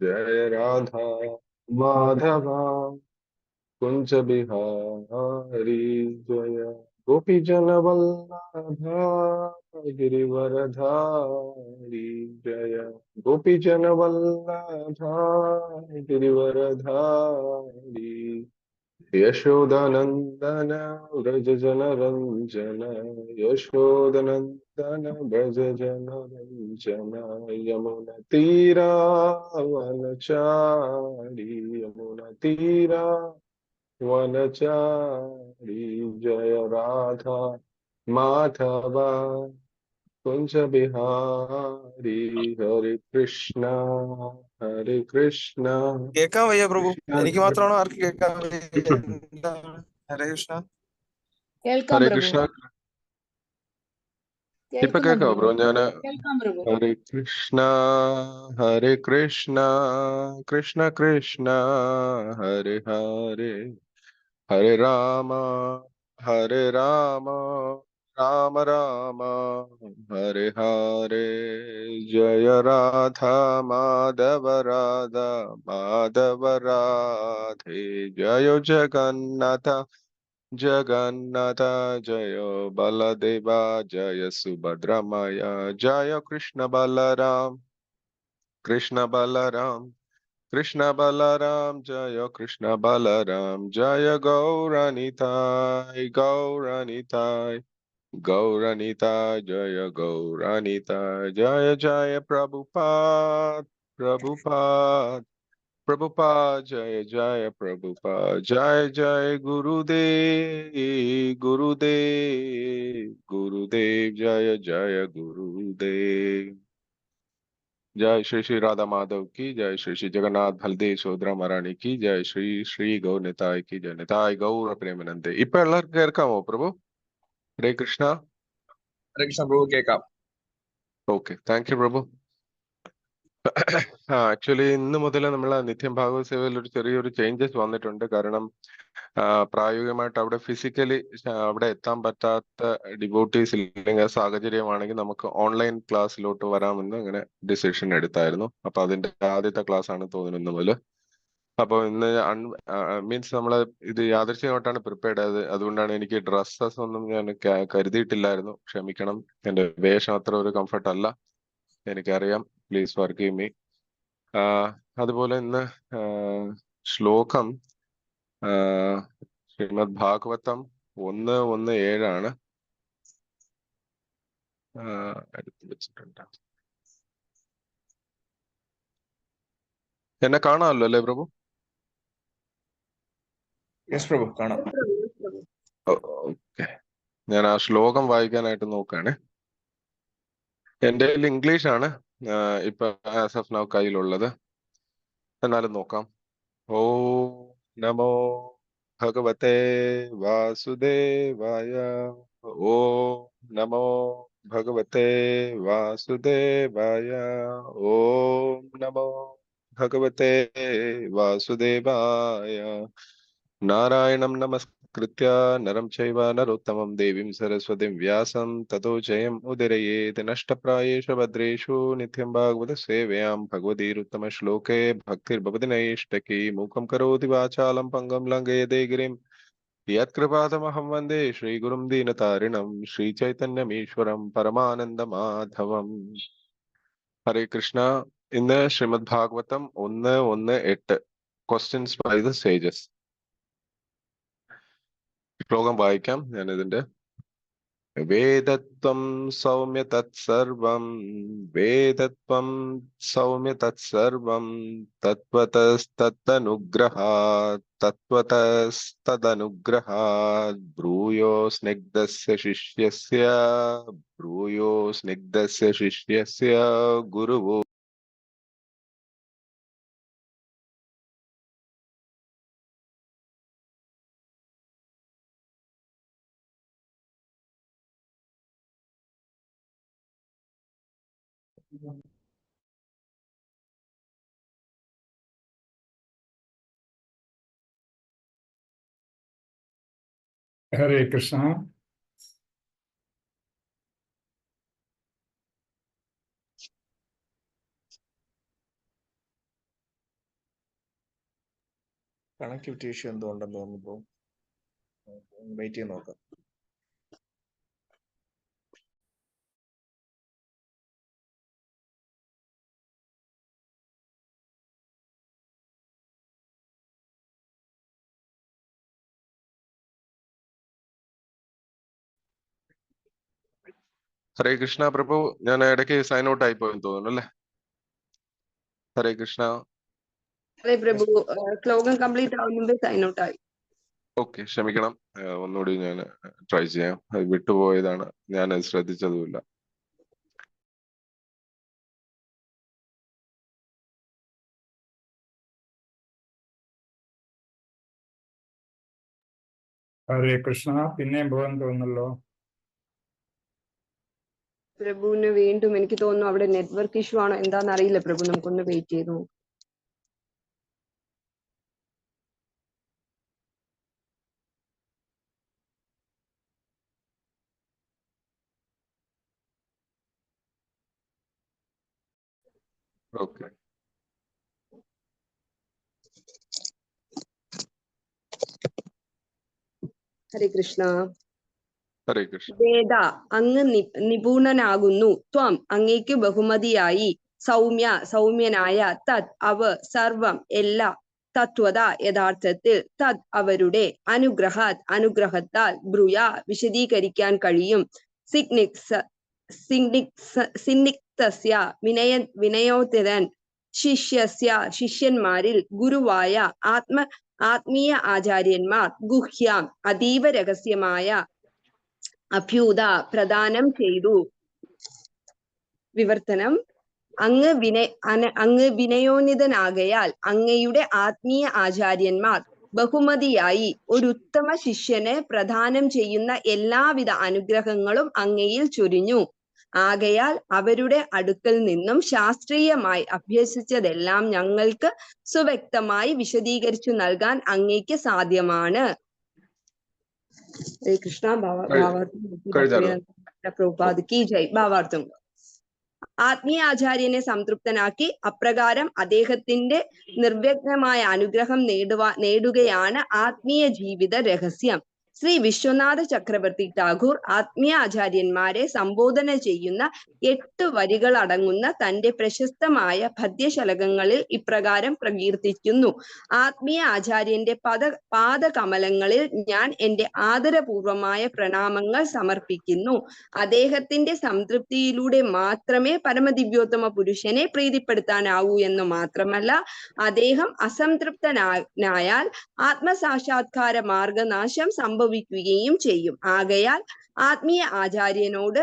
जय राधा माधवा कुंज बिहारी जय गोपी जन वल्लभा गिरिवरधारी जय गोपी जन वल्लभा गिरिवरधारी यशोदानंदन व्रज जन रंजन यशोदानंदन व्रज जन रंजन यमुना तीरा वनचारी यमुना तीरा वनचारी जय राधा माधवा कुंज बिहारी हरे कृष्णा കേൾക്കാൻ വയ്യ പ്രഭു. कृष्ण എനിക്ക് മാത്രമാണോ? ആർക്ക് കേൾക്കാൻ വയ്യ? എന്താണ്? ഹരേ കൃഷ്ണ. കേൾക്കാം हरे പ്രഭു, कृष्ण ഇപ്പൊ കേൾക്കുന്നുണ്ട് കേക്കാവോ പ്രഭു, ബ്രോ? ഞാന് കേൾക്കാം പ്രഭു. ഹരേ കൃഷ്ണ കൃഷ്ണ കൃഷ്ണ ഹരേ ഹരേ ഹരേ ഹരേ രാമ രാമ രാമ ഹരേ ഹരേ ജയ രാധ മാധവ രാധ മാധവ രാധേ ജയ ജഗന്നാഥ जगन्नाथ जय बलदेवा जय सुभद्रमया जय कृष्ण बलराम कृष्ण बलराम जय कृष्ण बलराम जय गौरनिताय गौरनिताय गौरनिताय जय गौरनिताय जय जय प्रभुपाद प्रभुपाद प्रभुपाद जय जय प्रभुपाद जय जय गुरुदेव गुरुदेव गुरुदेव जय जय गुरुदेव जय श्री श्री राधा माधव की जय श्री श्री जगन्नाथ बलदेव सोदरा महारानी की जय श्री श्री गौर निताय की जय निताय गौर प्रेमानंदे ഇപ്പൊ എല്ലാവർക്കും കേൾക്കാമോ പ്രഭു? ഹരേ കൃഷ്ണ. ഹരേ കൃഷ്ണ പ്രഭു, കേൾക്കാം. ഓക്കെ, താങ്ക് യു പ്രഭു. ആക്ച്വലി ഇന്ന് മുതൽ നമ്മൾ നിത്യം ഭാഗവത സേവയിൽ ഒരു ചെറിയൊരു ചേഞ്ചസ് വന്നിട്ടുണ്ട്. കാരണം പ്രായോഗികമായിട്ട് അവിടെ ഫിസിക്കലി അവിടെ എത്താൻ പറ്റാത്ത ഡിവോട്ടീസ് ഇല്ലെങ്കിൽ സാഹചര്യമാണെങ്കിൽ നമുക്ക് ഓൺലൈൻ ക്ലാസ്സിലോട്ട് വരാമെന്ന് അങ്ങനെ ഡിസിഷൻ എടുത്തായിരുന്നു. അപ്പൊ അതിന്റെ ആദ്യത്തെ ക്ലാസ് ആണ് തോന്നുന്നു ഇന്ന് മുതൽ. അപ്പൊ ഇന്ന് മീൻസ് നമ്മൾ ഇത് യാദൃശ്ചികമായിട്ടാണ് പ്രിപ്പയർഡ് ആയത്. അതുകൊണ്ടാണ് എനിക്ക് ഡ്രസ്സസ് ഒന്നും ഞാൻ കരുതിയിട്ടില്ലായിരുന്നു. ക്ഷമിക്കണം, എന്റെ വേഷം അത്ര ഒരു കംഫർട്ട് അല്ല, എനിക്കറിയാം. Please forgive me. അതുപോലെ ഇന്ന് ശ്ലോകം ശ്രീമദ് ഭാഗവതം 1:1:7 എടുത്തു വെച്ചിട്ടുണ്ട്. എന്നെ കാണാമല്ലോ അല്ലേ പ്രഭു? യെസ് പ്രഭു, കാണാം. ഓക്കെ, ഞാൻ ആ ശ്ലോകം വായിക്കാനായിട്ട് നോക്കുകയാണ്. എൻ്റെ കയ്യിൽ ഇംഗ്ലീഷ് ആണ് ഇപ്പൊ ആസ് ഓഫ് നൗ കയ്യിലുള്ളത്. എന്നാലും നോക്കാം. ഓ നമോ ഭഗവത്തെ വാസുദേവായ. ഓ നമോ ഭഗവത്തെ വാസുദേവായ. ഓം നമോ ഭഗവത്തെ വാസുദേവായ. നാരായണം നമസ്കൃത്യ നരം ചൈവ നരോത്തമം ദേവീം സരസ്വതിം വ്യാസം തതോ ജയം ഉദരയേത് നഷ്ടപ്രായേഷു ഭദ്രേഷു നിത്യം ഭാഗവത സേവയാം ഭഗവതീരുത്തമ ശ്ലോകേ ഭക്തിർഭവതി നൈഷ്ടകി മൂകം കരോതി വാചാലം പങ്കം ലംഘയതേ ഗിരിം യത്കൃപാതമഹം വന്ദേ ശ്രീഗുരും ദീനതാരിണം ശ്രീചൈതന്യമീശ്വരം പരമാനന്ദമാധവം. ഹരേ കൃഷ്ണ. ഇന്ന് Srimad Bhagavatam 1:1:8 questions by the sages. ശ്ലോകം വായിക്കാം ഞാൻ ഇതിന്റെ. വേദത്വം സൗമ്യ തത്സർവം വേദത്വം സൗമ്യ തത്സർവം തത്വതസ്തദനുഗ്രഹാത് തത്വതസ്തദനുഗ്രഹാത് ബ്രൂയോ സ്നിഗ്ധസ്യ ശിഷ്യസ്യ ബ്രൂയോ സ്നിഗ്ധസ്യ ശിഷ്യസ്യ ഗുരുവോ. ഹരേ കൃഷ്ണ. കണക്ടിവിറ്റി ഇഷ്യൂ എന്തുകൊണ്ടെന്ന് തോന്നുന്നു. വെയിറ്റ് ചെയ്ത് നോക്കാം. ഹരേ കൃഷ്ണ പ്രഭു, ഞാൻ ഇടയ്ക്ക് സൈൻ ഔട്ട് ആയി പോയെന്ന് തോന്നുന്നു അല്ലേ? ഹരേ കൃഷ്ണ. അതെ പ്രഭു, ശ്ലോകം കംപ്ലീറ്റ് ആവുന്ന മുമ്പ് സൈൻ ഔട്ട് ആയി. ഓക്കെ, ക്ഷമിക്കണം. ഒന്നുകൂടി ഞാൻ ട്രൈ ചെയ്യാം. അത് വിട്ടുപോയതാണ്, ഞാൻ അത് ശ്രദ്ധിച്ചതുമില്ല. ഹരേ കൃഷ്ണ. പിന്നെയും പോകാൻ തോന്നുന്നല്ലോ. പ്രഭുവിന് വീണ്ടും എനിക്ക് തോന്നുന്നു അവിടെ നെറ്റ്വർക്ക് ഇഷ്യൂ ആണോ എന്താണെന്ന് അറിയില്ല പ്രഭു, നമുക്കൊന്ന് വെയിറ്റ് ചെയ്തു. ഓക്കെ. ഹരേ കൃഷ്ണ. ഹരേ കൃഷ്ണ. വേദ, അങ്ങ് നിപുണനാകുന്നു. ത്വം, അങ്ങേക്ക് ബഹുമതിയായി. സൗമ്യ, സൗമ്യനായ. തത്, അവ. സർവം, എല്ലാ. തത്വത, യഥാർത്ഥത്തിൽ. തത്, അവരുടെ. അനുഗ്രഹാത്, അനുഗ്രഹത്താൽ. ബ്രൂയ, വിശദീകരിക്കാൻ കഴിയും. സിന്നിക്തസ്യ, വിനയോത്തരൻ. ശിഷ്യസ്യ, ശിഷ്യന്മാരിൽ. ഗുരുവായ, ആത്മീയ ആചാര്യന്മാർ. ഗുഹ്യാം, അതീവ രഹസ്യമായ. അഭ്യൂത, പ്രദാനം ചെയ്തു. വിവർത്തനം. അങ്ങ് വിനയോന്നിതനാകയാൽ അങ്ങയുടെ ആത്മീയ ആചാര്യന്മാർ ബഹുമതിയായി ഒരു ഉത്തമ ശിഷ്യന് പ്രദാനം ചെയ്യുന്ന എല്ലാവിധ അനുഗ്രഹങ്ങളും അങ്ങയിൽ ചൊരിഞ്ഞു. ആകയാൽ അവരുടെ അടുക്കൽ നിന്നും ശാസ്ത്രീയമായി അഭ്യസിച്ചതെല്ലാം ഞങ്ങൾക്ക് സുവ്യക്തമായി വിശദീകരിച്ചു നൽകാൻ അങ്ങേക്ക് സാധ്യമാണ്. കൃഷ്ണ. പ്രഭുപാദ് കി ജയ്. ഭാവാർത്ഥം. ആത്മീയ ആചാര്യനെ സംതൃപ്തനാക്കി അപ്രകാരം അദ്ദേഹത്തിന്റെ നിർവ്യഗ്നമായ അനുഗ്രഹം നേടുകയാണ് ആത്മീയ ജീവിത രഹസ്യം. ശ്രീ വിശ്വനാഥ ചക്രവർത്തി ടാഗോർ ആത്മീയ ആചാര്യന്മാരെ സംബോധന ചെയ്യുന്ന 8 വരികൾ അടങ്ങുന്ന തന്റെ പ്രശസ്തമായ പദ്യശലകങ്ങളിൽ ഇപ്രകാരം പ്രകീർത്തിക്കുന്നു. ആത്മീയ ആചാര്യന്റെ പാദകമലങ്ങളിൽ ഞാൻ എന്റെ ആദരപൂർവമായ പ്രണാമങ്ങൾ സമർപ്പിക്കുന്നു. അദ്ദേഹത്തിന്റെ സംതൃപ്തിയിലൂടെ മാത്രമേ പരമദിവ്യോത്തമ പുരുഷനെ പ്രീതിപ്പെടുത്താനാവൂ എന്ന് മാത്രമല്ല, അദ്ദേഹം അസംതൃപ്തനായാൽ ആത്മസാക്ഷാത്കാര മാർഗനാശം സംഭവിക്കുകയും ചെയ്യും. ആകയാൽ ആത്മീയ ആചാര്യനോട്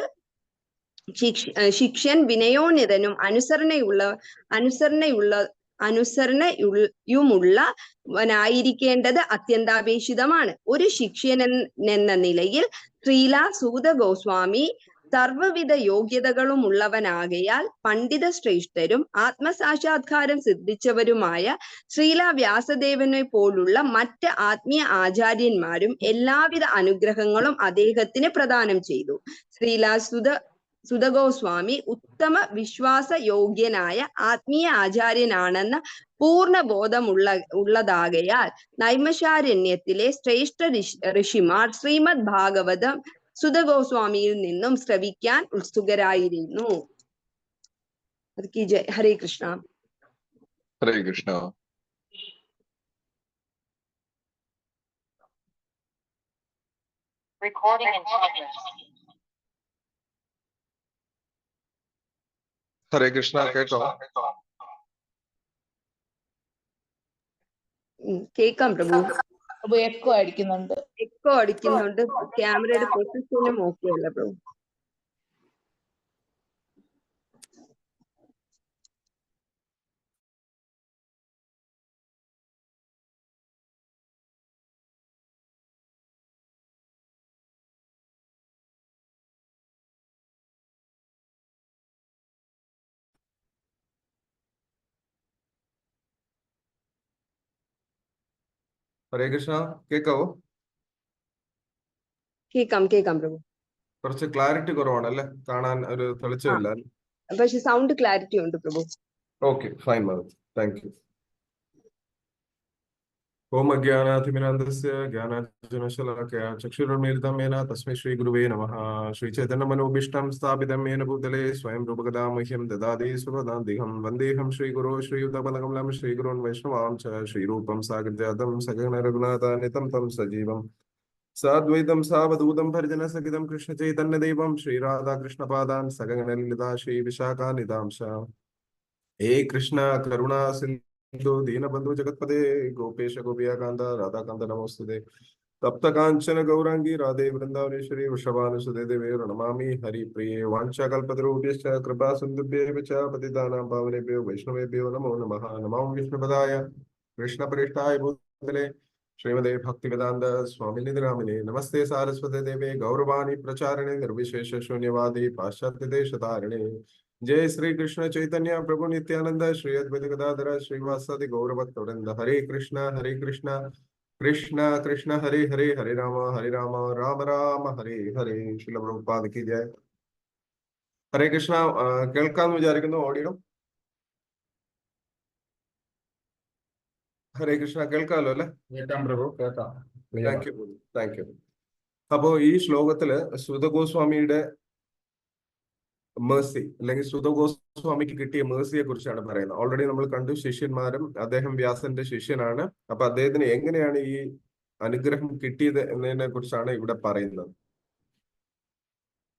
ശിഷ്യൻ വിനയോന്നിതനും അനുസരണയുമുള്ളവനായിരിക്കേണ്ടത് അത്യന്താപേക്ഷിതമാണ്. ഒരു ശിഷ്യനെന്ന നിലയിൽ ശ്രീല സൂത ഗോസ്വാമി സർവവിധ യോഗ്യതകളും ഉള്ളവനാകയാൽ പണ്ഡിത ശ്രേഷ്ഠരും ആത്മസാക്ഷാത്കാരം സിദ്ധിച്ചവരുമായ ശ്രീല വ്യാസദേവനെ പോലുള്ള മറ്റ് ആത്മീയ ആചാര്യന്മാരും എല്ലാവിധ അനുഗ്രഹങ്ങളും അദ്ദേഹത്തിന് പ്രദാനം ചെയ്തു. ശ്രീല സുതഗോസ്വാമി ഉത്തമ വിശ്വാസയോഗ്യനായ ആത്മീയ ആചാര്യനാണെന്ന പൂർണ്ണ ബോധമുള്ളതാകയാൽ നൈമിഷാരണ്യത്തിലെ ശ്രേഷ്ഠ ഋഷിമാർ ശ്രീമദ് ഭാഗവതം സുതഗോസ്വാമിയിൽ നിന്നും ശ്രവിക്കാൻ ഉത്സുകരായിരുന്നു. ഹരേ കൃഷ്ണ. ഹരേ കൃഷ്ണ. ഹരേ കൃഷ്ണ. കേട്ടോ? കേൾക്കാം പ്രഭു. എക്കോ അടിക്കുന്നുണ്ട്. ക്യാമറയുടെ പൊസിഷനും ഓക്കെ അല്ല പ്രഭു. ഹരേ കൃഷ്ണ. കേക്കാവോ? കേൾക്കാം പ്രഭു. കുറച്ച് ക്ലാരിറ്റി കുറവാണല്ലേ, കാണാൻ ഒരു തെളിച്ചമില്ല. പക്ഷെ സൗണ്ട് ക്ലാരിറ്റി ഉണ്ട് Prabhu. Okay, fine madam, thank you. ओम अज्ञानातिमिरान्धस्य ज्ञानाञ्जनशलाकया चक्षुरुन्मीलितं येन तस्मै श्रीगुरुवे नमः। श्रीचैतन्यमनोभीष्टं स्थापितं येन भूतले स्वयं रूपकदा मह्यं ददाति सुपदान्तिकं वन्देऽहं श्रीगुरो श्रीयुतपदकमलं श्रीगुरोन् वैष्णवां च श्रीरूपं साग्रजातं सगण रघुनाथान्वितं तं सजीवं साद्वैतं सावधूतं परिजनसहितं कृष्णचैतन्यदेवं श्रीराधाकृष्णपादान् सगणललिता श्रीविशाखान्वितांश हे कृष्ण करुणा सिंधु दीनबंधु जगतपते गोपेश गोपियाकांत राधाकांत नमोस्तुते तप्त कांचन गौरांगी राधे वृंदावनेश्वरी वृषभानुसुते देवे नमामि हरिप्रिये वाञ्छाकल्पतरुभ्यश्च कृपा सिन्धुभ्येव च पतितानां पावनेभ्यो वैष्णवेभ्यो नमो नमः। नमो विष्णुपदाय कृष्णप्रेष्ठाय भूतले श्रीमते भक्तिवेदांत स्वामिने नामिने नमस्ते सारस्वते देवे गौरवाणी प्रचारिणे निर्विशेष शून्यवादी पाश्चात्य देशतारिणे जय श्री कृष्ण चैतन्य प्रभु नित्यानंद श्री अद्वैत गदाधर श्रीवासादि गौरभक्तवृंद हरे कृष्ण कृष्ण कृष्ण हरे हरे हरे राम राम राम हरे हरे। श्रील प्रभुपाद की जय। हरे कृष्ण। കേൾക്കാമെന്ന് വിചാരിക്കുന്നു ഓഡിയോ. ഹരേ കൃഷ്ണ കേൾക്കാമല്ലോ അല്ലെ? കേൾക്കാം പ്രഭു, കേൾക്കാം. Thank you. അപ്പോ ഈ ശ്ലോകത്തില് സുതഗോസ്വാമിയുടെ മേഴ്സി അല്ലെങ്കിൽ സുതഗോസ്വാമിക്ക് കിട്ടിയ മേഴ്സിയെ കുറിച്ചാണ് പറയുന്നത്. ഓൾറെഡി നമ്മൾ കണ്ടു ശിഷ്യന്മാരും അദ്ദേഹം വ്യാസന്റെ ശിഷ്യനാണ്. അപ്പൊ അദ്ദേഹത്തിന് എങ്ങനെയാണ് ഈ അനുഗ്രഹം കിട്ടിയത് എന്നതിനെ കുറിച്ചാണ് ഇവിടെ പറയുന്നത്.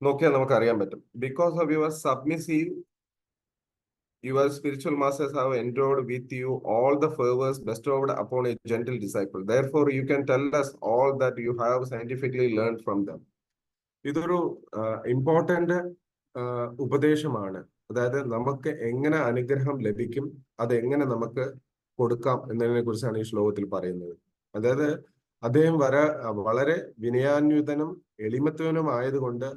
നോക്കിയാൽ നമുക്ക് അറിയാൻ പറ്റും. Because of your submissive your spiritual masters have endowed with you all the favors bestowed upon a gentle disciple. Therefore, you can tell us all that you have scientifically learned from them. ഇതൊരു important ഉപദേശമാണ്. അതായത് നമുക്ക് എങ്ങനെ അനുഗ്രഹം ലഭിക്കും, അതെങ്ങനെ നമുക്ക് കൊടുക്കാം എന്നതിനെ കുറിച്ചാണ് ഈ ശ്ലോകത്തിൽ പറയുന്നത്. അതായത് അദ്ദേഹം വളരെ വിനയാന്വിതനും എളിമത്വനും ആയതുകൊണ്ട്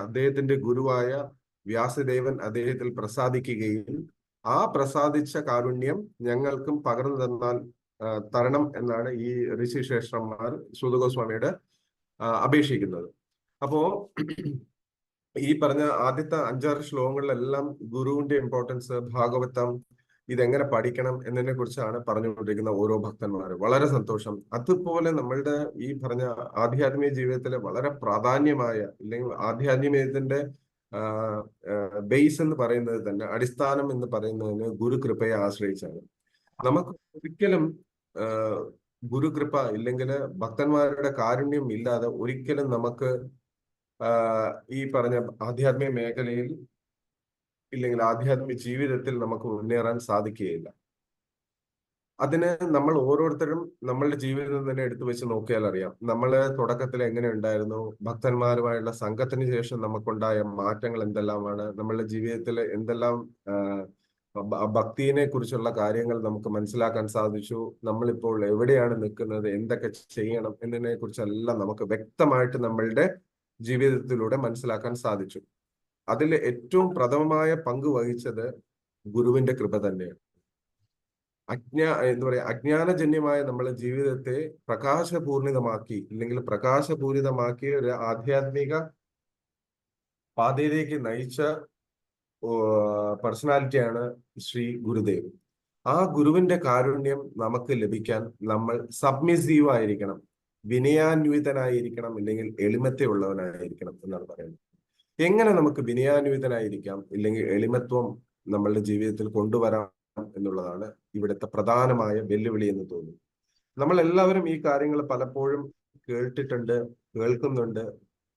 അദ്ദേഹത്തിന്റെ ഗുരുവായ വ്യാസദേവൻ അദ്ദേഹത്തിൽ പ്രസാദിക്കുകയും ആ പ്രസാദിച്ച കാരുണ്യം ഞങ്ങൾക്കും പകർന്നു തരണം എന്നാണ് ഈ ഋഷിശ്രേഷ്ഠന്മാർ സുതഗോസ്വാമിയുടെ അപേക്ഷിക്കുന്നത്. അപ്പോ ഈ പറഞ്ഞ ആദ്യത്തെ 5-6 ശ്ലോകങ്ങളിലെല്ലാം ഗുരുവിന്റെ ഇമ്പോർട്ടൻസ്, ഭാഗവതം, ഇതെങ്ങനെ പഠിക്കണം എന്നതിനെ കുറിച്ചാണ് പറഞ്ഞുകൊണ്ടിരിക്കുന്ന ഓരോ ഭക്തന്മാരും. വളരെ സന്തോഷം. അതുപോലെ നമ്മളുടെ ഈ പറഞ്ഞ ആധ്യാത്മിക ജീവിതത്തിലെ വളരെ പ്രാധാന്യമായ അല്ലെങ്കിൽ ആധ്യാത്മികത്തിന്റെ ബേസ് എന്ന് പറയുന്നത് തന്നെ, അടിസ്ഥാനം എന്ന് പറയുന്നതിന് ഗുരുകൃപയെ ആശ്രയിച്ചാണ്. നമുക്ക് ഒരിക്കലും ഗുരുകൃപ ഇല്ലെങ്കിൽ ഭക്തന്മാരുടെ കാരുണ്യം ഇല്ലാതെ ഒരിക്കലും നമുക്ക് ഈ പറഞ്ഞ ആധ്യാത്മിക മേഖലയിൽ ഇല്ലെങ്കിൽ ആധ്യാത്മിക ജീവിതത്തിൽ നമുക്ക് മുന്നേറാൻ സാധിക്കുകയില്ല. അതിന് നമ്മൾ ഓരോരുത്തരും നമ്മളുടെ ജീവിതം തന്നെ എടുത്തു വെച്ച് നോക്കിയാൽ അറിയാം. നമ്മള് തുടക്കത്തിൽ എങ്ങനെ ഉണ്ടായിരുന്നു, ഭക്തന്മാരുമായുള്ള സംഘത്തിന് ശേഷം നമുക്കുണ്ടായ മാറ്റങ്ങൾ എന്തെല്ലാമാണ്, നമ്മളുടെ ജീവിതത്തിൽ എന്തെല്ലാം ഭക്തിയെ കുറിച്ചുള്ള കാര്യങ്ങൾ നമുക്ക് മനസ്സിലാക്കാൻ സാധിച്ചു, നമ്മളിപ്പോൾ എവിടെയാണ് നിൽക്കുന്നത്, എന്തൊക്കെ ചെയ്യണം എന്നതിനെ കുറിച്ചെല്ലാം നമുക്ക് വ്യക്തമായിട്ട് നമ്മളുടെ ജീവിതത്തിലൂടെ മനസ്സിലാക്കാൻ സാധിച്ചു. അതിൽ ഏറ്റവും പ്രഥമമായ പങ്ക് വഹിച്ചത് ഗുരുവിന്റെ കൃപ തന്നെയാണ്. അജ്ഞാനജന്യമായ നമ്മളെ ജീവിതത്തെ പ്രകാശപൂർണിതമാക്കി അല്ലെങ്കിൽ പ്രകാശപൂരിതമാക്കിയ ഒരു ആധ്യാത്മിക പാതയിലേക്ക് നയിച്ച പേഴ്സണാലിറ്റിയാണ് ശ്രീ ഗുരുദേവ്. ആ ഗുരുവിന്റെ കാരുണ്യം നമുക്ക് ലഭിക്കാൻ നമ്മൾ സബ്മിസീവ് ആയിരിക്കണം, വിനയാന്വിതനായിരിക്കണം, ഇല്ലെങ്കിൽ എളിമത്വമുള്ളവനായിരിക്കണം എന്നാണ് പറയുന്നത്. എങ്ങനെ നമുക്ക് വിനയാന്വിതനായിരിക്കാം ഇല്ലെങ്കിൽ എളിമത്വം നമ്മളുടെ ജീവിതത്തിൽ കൊണ്ടുവരാം എന്നുള്ളതാണ് ഇവിടുത്തെ പ്രധാനമായ വെല്ലുവിളി എന്ന് തോന്നുന്നു. നമ്മൾ എല്ലാവരും ഈ കാര്യങ്ങൾ പലപ്പോഴും കേട്ടിട്ടുണ്ട്, കേൾക്കുന്നുണ്ട്,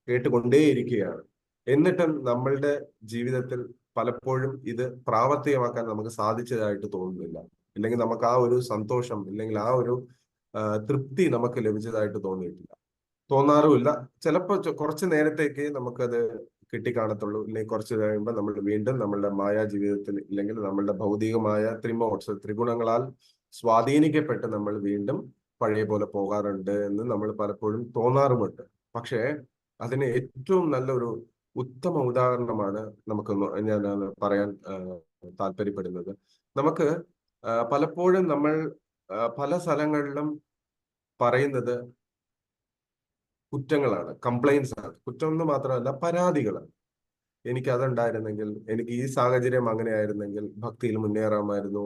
കേട്ടുകൊണ്ടേയിരിക്കുകയാണ്. എന്നിട്ടും നമ്മളുടെ ജീവിതത്തിൽ പലപ്പോഴും ഇത് പ്രാവർത്തികമാക്കാൻ നമുക്ക് സാധിച്ചതായിട്ട് തോന്നുന്നില്ല. ഇല്ലെങ്കിൽ നമുക്ക് ആ ഒരു സന്തോഷം ഇല്ലെങ്കിൽ ആ ഒരു തൃപ്തി നമുക്ക് ലഭിച്ചതായിട്ട് തോന്നാറുമില്ല. ചിലപ്പോൾ കുറച്ച് നേരത്തേക്ക് നമുക്കത് കിട്ടിക്കാണത്തുള്ളൂ. ഇല്ലെങ്കിൽ കുറച്ച് കഴിയുമ്പോൾ നമ്മൾ വീണ്ടും നമ്മളുടെ മായാ ജീവിതത്തിൽ ഇല്ലെങ്കിൽ നമ്മളുടെ ഭൗതികമായ ത്രിഗുണങ്ങളാൽ സ്വാധീനിക്കപ്പെട്ട് നമ്മൾ വീണ്ടും പഴയ പോലെ പോകാറുണ്ട് എന്ന് നമ്മൾ പലപ്പോഴും തോന്നാറുമുണ്ട്. പക്ഷേ അതിന് ഏറ്റവും നല്ലൊരു ഉത്തമ ഉദാഹരണമാണ് ഞാൻ പറയാൻ താല്പര്യപ്പെടുന്നത്. നമുക്ക് പലപ്പോഴും നമ്മൾ പല സ്ഥലങ്ങളിലും പറയുന്നത് കുറ്റങ്ങളാണ്, കംപ്ലൈൻസ് ആണ്. കുറ്റം എന്ന് മാത്രമല്ല, പരാതികളാണ്. എനിക്ക് അതുണ്ടായിരുന്നെങ്കിൽ, എനിക്ക് ഈ സാഹചര്യം അങ്ങനെയായിരുന്നെങ്കിൽ ഭക്തിയിൽ മുന്നേറാമായിരുന്നു,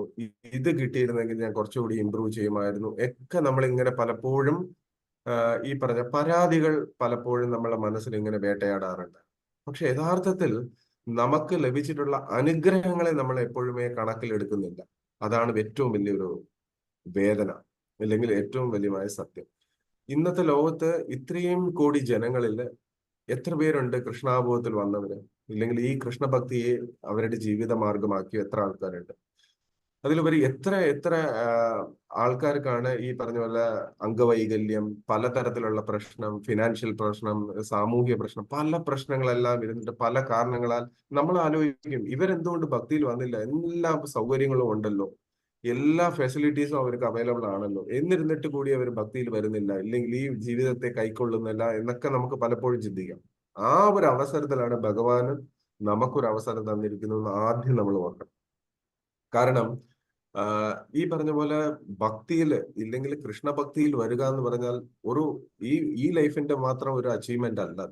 ഇത് കിട്ടിയിരുന്നെങ്കിൽ ഞാൻ കുറച്ചുകൂടി ഇമ്പ്രൂവ് ചെയ്യുമായിരുന്നു ഒക്കെ നമ്മളിങ്ങനെ പലപ്പോഴും ഈ പറഞ്ഞ പരാതികൾ പലപ്പോഴും നമ്മളെ മനസ്സിൽ ഇങ്ങനെ വേട്ടയാടാറുണ്ട്. പക്ഷെ യഥാർത്ഥത്തിൽ നമുക്ക് ലഭിച്ചിട്ടുള്ള അനുഗ്രഹങ്ങളെ നമ്മൾ എപ്പോഴുമേ കണക്കിലെടുക്കുന്നില്ല. അതാണ് ഏറ്റവും വലിയൊരു വേദന, അല്ലെങ്കിൽ ഏറ്റവും വലിയ സത്യം. ഇന്നത്തെ ലോകത്ത് ഇത്രയും കോടി ജനങ്ങളിൽ എത്ര പേരുണ്ട് കൃഷ്ണാബോധത്തിൽ വന്നവര്, ഇല്ലെങ്കിൽ ഈ കൃഷ്ണഭക്തിയെ അവരുടെ ജീവിത മാർഗമാക്കിയ എത്ര ആൾക്കാരുണ്ട്? അതിലുപരി എത്ര ആൾക്കാർക്കാണ് ഈ പറഞ്ഞ പോലെ അംഗവൈകല്യം, പലതരത്തിലുള്ള പ്രശ്നം, ഫിനാൻഷ്യൽ പ്രശ്നം, സാമൂഹ്യ പ്രശ്നം, പല പ്രശ്നങ്ങളെല്ലാം ഇരുന്നിട്ട് പല കാരണങ്ങളാൽ നമ്മൾ ആലോചിക്കും ഇവരെന്തുകൊണ്ട് ഭക്തിയിൽ വന്നില്ല? എല്ലാ സൗകര്യങ്ങളും ഉണ്ടല്ലോ, എല്ലാ ഫെസിലിറ്റീസും അവർക്ക് അവൈലബിൾ ആണല്ലോ, എന്നിരുന്നിട്ട് കൂടി അവർ ഭക്തിയിൽ വരുന്നില്ല, ഇല്ലെങ്കിൽ ഈ ജീവിതത്തെ കൈക്കൊള്ളുന്നില്ല എന്നൊക്കെ നമുക്ക് പലപ്പോഴും ചിന്തിക്കാം. ആ ഒരു അവസരത്തിലാണ് ഭഗവാൻ നമുക്കൊരു അവസരം തന്നിരിക്കുന്നത് ആദ്യം നമ്മൾ ഓർക്കണം. കാരണം ഈ പറഞ്ഞ പോലെ ഭക്തിയിൽ, ഇല്ലെങ്കിൽ കൃഷ്ണഭക്തിയിൽ വരിക എന്ന് പറഞ്ഞാൽ ഈ ലൈഫിന്റെ മാത്രം ഒരു അച്ചീവ്മെന്റ് അല്ല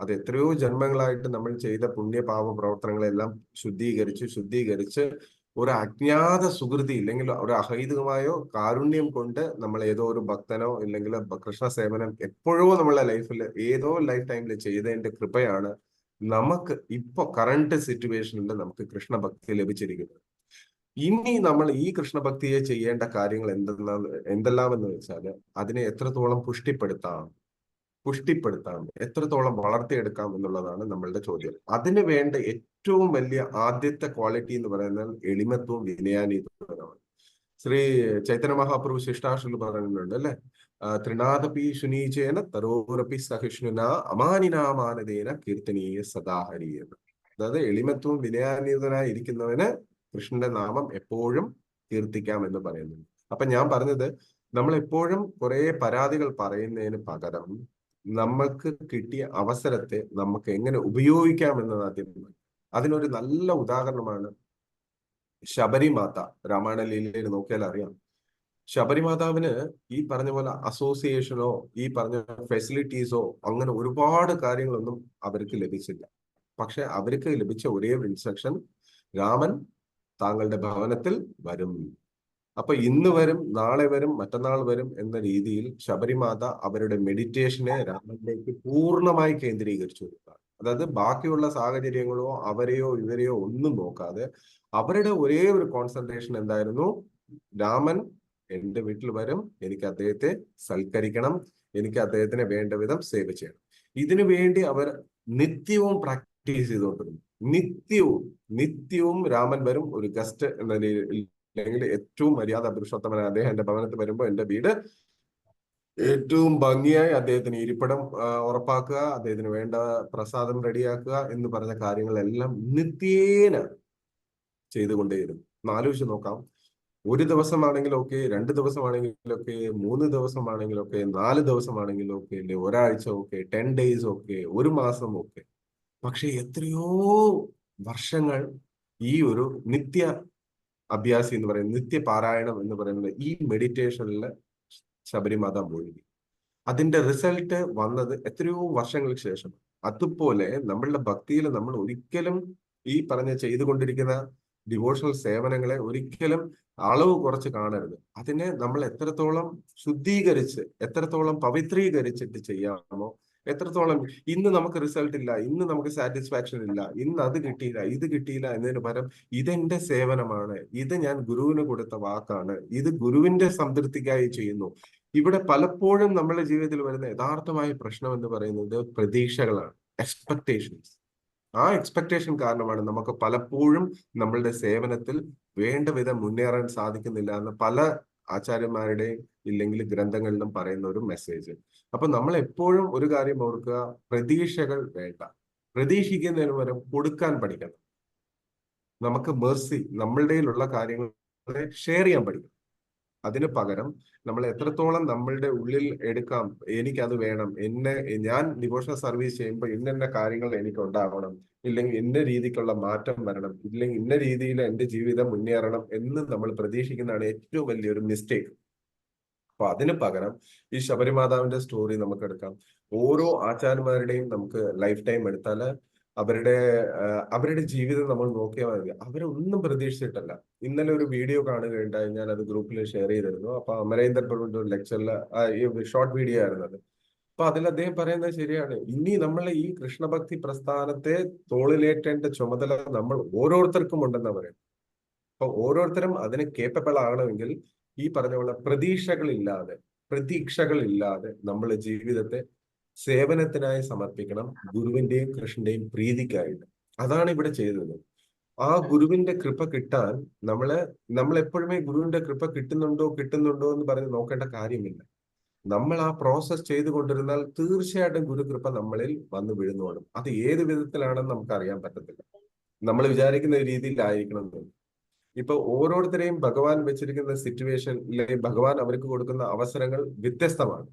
അത് എത്രയോ ജന്മങ്ങളായിട്ട് നമ്മൾ ചെയ്ത പുണ്യപാപ പ്രവർത്തനങ്ങളെല്ലാം ശുദ്ധീകരിച്ച് ഒരു അജ്ഞാത സുകൃതി, ഇല്ലെങ്കിൽ ഒരു അഹൈതികമായോ കാരുണ്യം കൊണ്ട് നമ്മൾ ഏതോ ഒരു ഭക്തനോ ഇല്ലെങ്കിൽ കൃഷ്ണ സേവനം എപ്പോഴോ നമ്മളെ ലൈഫിൽ ഏതോ ലൈഫ് ടൈമിൽ ചെയ്തതിന്റെ കൃപയാണ് നമുക്ക് ഇപ്പൊ കറണ്ട് സിറ്റുവേഷനിൽ നമുക്ക് കൃഷ്ണഭക്തി ലഭിച്ചിരിക്കുന്നത്. ഇനി നമ്മൾ ഈ കൃഷ്ണഭക്തിയെ ചെയ്യേണ്ട കാര്യങ്ങൾ എന്തെല്ലാമെന്ന് വെച്ചാൽ അതിനെ എത്രത്തോളം പുഷ്ടിപ്പെടുത്താം, എത്രത്തോളം വളർത്തിയെടുക്കാം എന്നുള്ളതാണ് നമ്മളുടെ ചോദ്യം. അതിന് വേണ്ട ഏറ്റവും വലിയ ആദ്യത്തെ ക്വാളിറ്റി എന്ന് പറയുന്നത് എളിമത്വവും വിനയാനീതവുമാണ്. ശ്രീ ചൈതന്യ മഹാപ്രഭു ശിഷ്ടാശ്രയിൽ പറയുന്നുണ്ട് അല്ലെ, ത്രിനാഥപി ശുനീചേന തരോരപി സഹിഷ്ണുന അമാനിനാമാനതേന കീർത്തനീയ സദാഹരിയെന്ന്. അതായത് എളിമത്വവും വിനയാനീതനായി ഇരിക്കുന്നവന് കൃഷ്ണന്റെ നാമം എപ്പോഴും കീർത്തിക്കാം എന്ന് പറയുന്നുണ്ട്. അപ്പൊ ഞാൻ പറഞ്ഞത്, നമ്മൾ എപ്പോഴും കുറെ പരാതികൾ പറയുന്നതിന് പകരം നമ്മൾക്ക് കിട്ടിയ അവസരത്തെ നമുക്ക് എങ്ങനെ ഉപയോഗിക്കാം എന്നത് ആദ്യം. അതിനൊരു നല്ല ഉദാഹരണമാണ് ശബരിമാത. രാമായണ ലീലയിൽ നോക്കിയാൽ അറിയാം, ശബരിമാതാവിന് ഈ പറഞ്ഞ പോലെ അസോസിയേഷനോ ഈ പറഞ്ഞ ഫെസിലിറ്റീസോ അങ്ങനെ ഒരുപാട് കാര്യങ്ങളൊന്നും അവർക്ക് ലഭിച്ചില്ല. പക്ഷെ അവർക്ക് ലഭിച്ച ഒരേ ഒരു ഇൻസ്ട്രക്ഷൻ, രാമൻ താങ്കളുടെ ഭവനത്തിൽ വരും. അപ്പൊ ഇന്ന് വരും, നാളെ വരും, മറ്റന്നാൾ വരും എന്ന രീതിയിൽ ശബരിമാത അവരുടെ മെഡിറ്റേഷനെ രാമനിലേക്ക് പൂർണ്ണമായി കേന്ദ്രീകരിച്ചു കൊടുക്കുക. അതായത് ബാക്കിയുള്ള സാഹചര്യങ്ങളോ അവരെയോ ഇവരെയോ ഒന്നും നോക്കാതെ അവരുടെ ഒരേ ഒരു കോൺസെൻട്രേഷൻ എന്തായിരുന്നു, രാമൻ എന്റെ വീട്ടിൽ വരും, എനിക്ക് അദ്ദേഹത്തെ സൽക്കരിക്കണം, എനിക്ക് അദ്ദേഹത്തിനെ വേണ്ട വിധം സേവ ചെയ്യണം. ഇതിനു വേണ്ടി അവർ നിത്യവും പ്രാക്ടീസ് ചെയ്തുകൊണ്ടിരുന്നു. നിത്യവും രാമൻ വരും, ഒരു ഗസ്റ്റ് എന്ന അല്ലെങ്കിൽ ഏറ്റവും മര്യാദ പുരുഷോത്തമനായ അദ്ദേഹം എന്റെ ഭവനത്തിൽ വരുമ്പോൾ എന്റെ വീട് ഏറ്റവും ഭംഗിയായി അദ്ദേഹത്തിന് ഇരിപ്പിടം ഉറപ്പാക്കുക, അദ്ദേഹത്തിന് വേണ്ട പ്രസാദം റെഡിയാക്കുക എന്ന് പറഞ്ഞ കാര്യങ്ങളെല്ലാം നിത്യേന ചെയ്തുകൊണ്ടേയിരുന്നു. ആലോചിച്ച് നോക്കാം, ഒരു ദിവസമാണെങ്കിലൊക്കെ, 2 ദിവസമാണെങ്കിലൊക്കെ, 3 ദിവസമാണെങ്കിലൊക്കെ, 4 ദിവസമാണെങ്കിലൊക്കെ, അല്ലെ ഒരാഴ്ച ഒക്കെ, 10 days ഒക്കെ, ഒരു മാസം ഒക്കെ. പക്ഷെ എത്രയോ വർഷങ്ങൾ ഈ ഒരു നിത്യ അഭ്യാസി എന്ന് പറയുന്നത്, നിത്യപാരായണം എന്ന് പറയുന്നത്, ഈ മെഡിറ്റേഷനിൽ ശബരിമാത മുഴുകി. അതിന്റെ റിസൾട്ട് വന്നത് എത്രയോ വർഷങ്ങൾക്ക് ശേഷം. അതുപോലെ നമ്മളുടെ ഭക്തിയിൽ നമ്മൾ ഒരിക്കലും ഈ പറഞ്ഞ ചെയ്തുകൊണ്ടിരിക്കുന്ന ഡിവോഷണൽ സേവനങ്ങളെ ഒരിക്കലും അളവ് കുറച്ച് കാണരുത്. അതിനെ നമ്മൾ എത്രത്തോളം ശുദ്ധീകരിച്ച്, എത്രത്തോളം പവിത്രീകരിച്ചിട്ട് ചെയ്യാമോ, എത്രത്തോളം. ഇന്ന് നമുക്ക് റിസൾട്ട് ഇല്ല, ഇന്ന് നമുക്ക് സാറ്റിസ്ഫാക്ഷൻ ഇല്ല, ഇന്ന് അത് കിട്ടിയില്ല, ഇത് കിട്ടിയില്ല എന്നതിന് പകരം ഇതെന്റെ സേവനമാണ്, ഇത് ഞാൻ ഗുരുവിന് കൊടുത്ത വാക്കാണ്, ഇത് ഗുരുവിന്റെ സംതൃപ്തിക്കായി ചെയ്യുന്നു. ഇവിടെ പലപ്പോഴും നമ്മുടെ ജീവിതത്തിൽ വരുന്ന യഥാർത്ഥമായ പ്രശ്നം എന്ന് പറയുന്നത് പ്രതീക്ഷകളാണ്, എക്സ്പെക്ടേഷൻസ്. ആ എക്സ്പെക്ടേഷൻ കാരണമാണ് നമുക്ക് പലപ്പോഴും നമ്മളുടെ സേവനത്തിൽ വേണ്ട വിധം മുന്നേറാൻ സാധിക്കുന്നില്ല എന്ന് പല ആചാര്യന്മാരുടെയും ഇല്ലെങ്കിൽ ഗ്രന്ഥങ്ങളിലും പറയുന്ന ഒരു മെസ്സേജ്. അപ്പൊ നമ്മൾ എപ്പോഴും ഒരു കാര്യം ഓർക്കുക, പ്രതീക്ഷകൾ വേണ്ട. പ്രതീക്ഷിക്കുന്നതിന് പകരം കൊടുക്കാൻ പഠിക്കണം. നമുക്ക് മെർസി, നമ്മളുടെ ഉള്ള കാര്യങ്ങളെ ഷെയർ ചെയ്യാൻ പഠിക്കണം. അതിന് പകരം നമ്മൾ എത്രത്തോളം നമ്മളുടെ ഉള്ളിൽ എടുക്കാം, എനിക്കത് വേണം, ഞാൻ ഡിവോഷണൽ സർവീസ് ചെയ്യുമ്പോൾ ഇന്ന കാര്യങ്ങൾ എനിക്ക് ഉണ്ടാവണം, ഇല്ലെങ്കിൽ ഇന്ന രീതിക്കുള്ള മാറ്റം വരണം, ഇല്ലെങ്കിൽ ഇന്ന രീതിയിൽ എന്റെ ജീവിതം മുന്നേറണം എന്ന് നമ്മൾ പ്രതീക്ഷിക്കുന്നതാണ് ഏറ്റവും വലിയൊരു മിസ്റ്റേക്ക്. അപ്പൊ അതിന് പകരം ഈ ശബരിമാതാവിന്റെ സ്റ്റോറി നമുക്ക് എടുക്കാം. ഓരോ ആചാര്യന്മാരുടെയും നമുക്ക് ലൈഫ് ടൈം എടുത്താൽ അവരുടെ ജീവിതം നമ്മൾ നോക്കിയാൽ മതി. അവരൊന്നും പ്രതീക്ഷിച്ചിട്ടല്ല. ഇന്നലെ ഒരു വീഡിയോ കാണുകയുണ്ടായി, ഞാൻ അത് ഗ്രൂപ്പിൽ ഷെയർ ചെയ്തിരുന്നു. അപ്പൊ അമരേന്ദർ പ്രഭുവിന്റെ ഒരു ലെക്ചറിൽ ഈ ഷോർട്ട് വീഡിയോ ആയിരുന്നു അത്. അപ്പൊ അതിൽ അദ്ദേഹം പറയുന്നത് ശരിയാണ്. ഇനി നമ്മളെ ഈ കൃഷ്ണഭക്തി പ്രസ്ഥാനത്തെ തോളിലേറ്റേണ്ട ചുമതല നമ്മൾ ഓരോരുത്തർക്കും ഉണ്ടെന്ന് പറയും. അപ്പൊ ഓരോരുത്തരും അതിന് കേപ്പബിൾ ആകണമെങ്കിൽ ഈ പറഞ്ഞ പോലെ പ്രതീക്ഷകളില്ലാതെ നമ്മൾ ജീവിതത്തെ സേവനത്തിനായി സമർപ്പിക്കണം, ഗുരുവിന്റെയും കൃഷ്ണന്റെയും പ്രീതിക്കായിട്ട്. അതാണ് ഇവിടെ ചെയ്തത്. ആ ഗുരുവിന്റെ കൃപ കിട്ടാൻ നമ്മൾ എപ്പോഴുമേ ഗുരുവിന്റെ കൃപ കിട്ടുന്നുണ്ടോ എന്ന് പറഞ്ഞ് നോക്കേണ്ട കാര്യമില്ല. നമ്മൾ ആ പ്രോസസ് ചെയ്തുകൊണ്ടിരുന്നാൽ തീർച്ചയായിട്ടും ഗുരുകൃപ നമ്മളിൽ വന്നു വീഴുന്നോളും. അത് ഏത് വിധത്തിലാണെന്ന് നമുക്ക് അറിയാൻ പറ്റത്തില്ല. നമ്മൾ വിചാരിക്കുന്ന രീതിയിലായിരിക്കണം. ഇപ്പൊ ഓരോരുത്തരെയും ഭഗവാൻ വെച്ചിരിക്കുന്ന സിറ്റുവേഷൻ, അല്ലെങ്കിൽ ഭഗവാൻ അവർക്ക് കൊടുക്കുന്ന അവസരങ്ങൾ വ്യത്യസ്തമാണ്.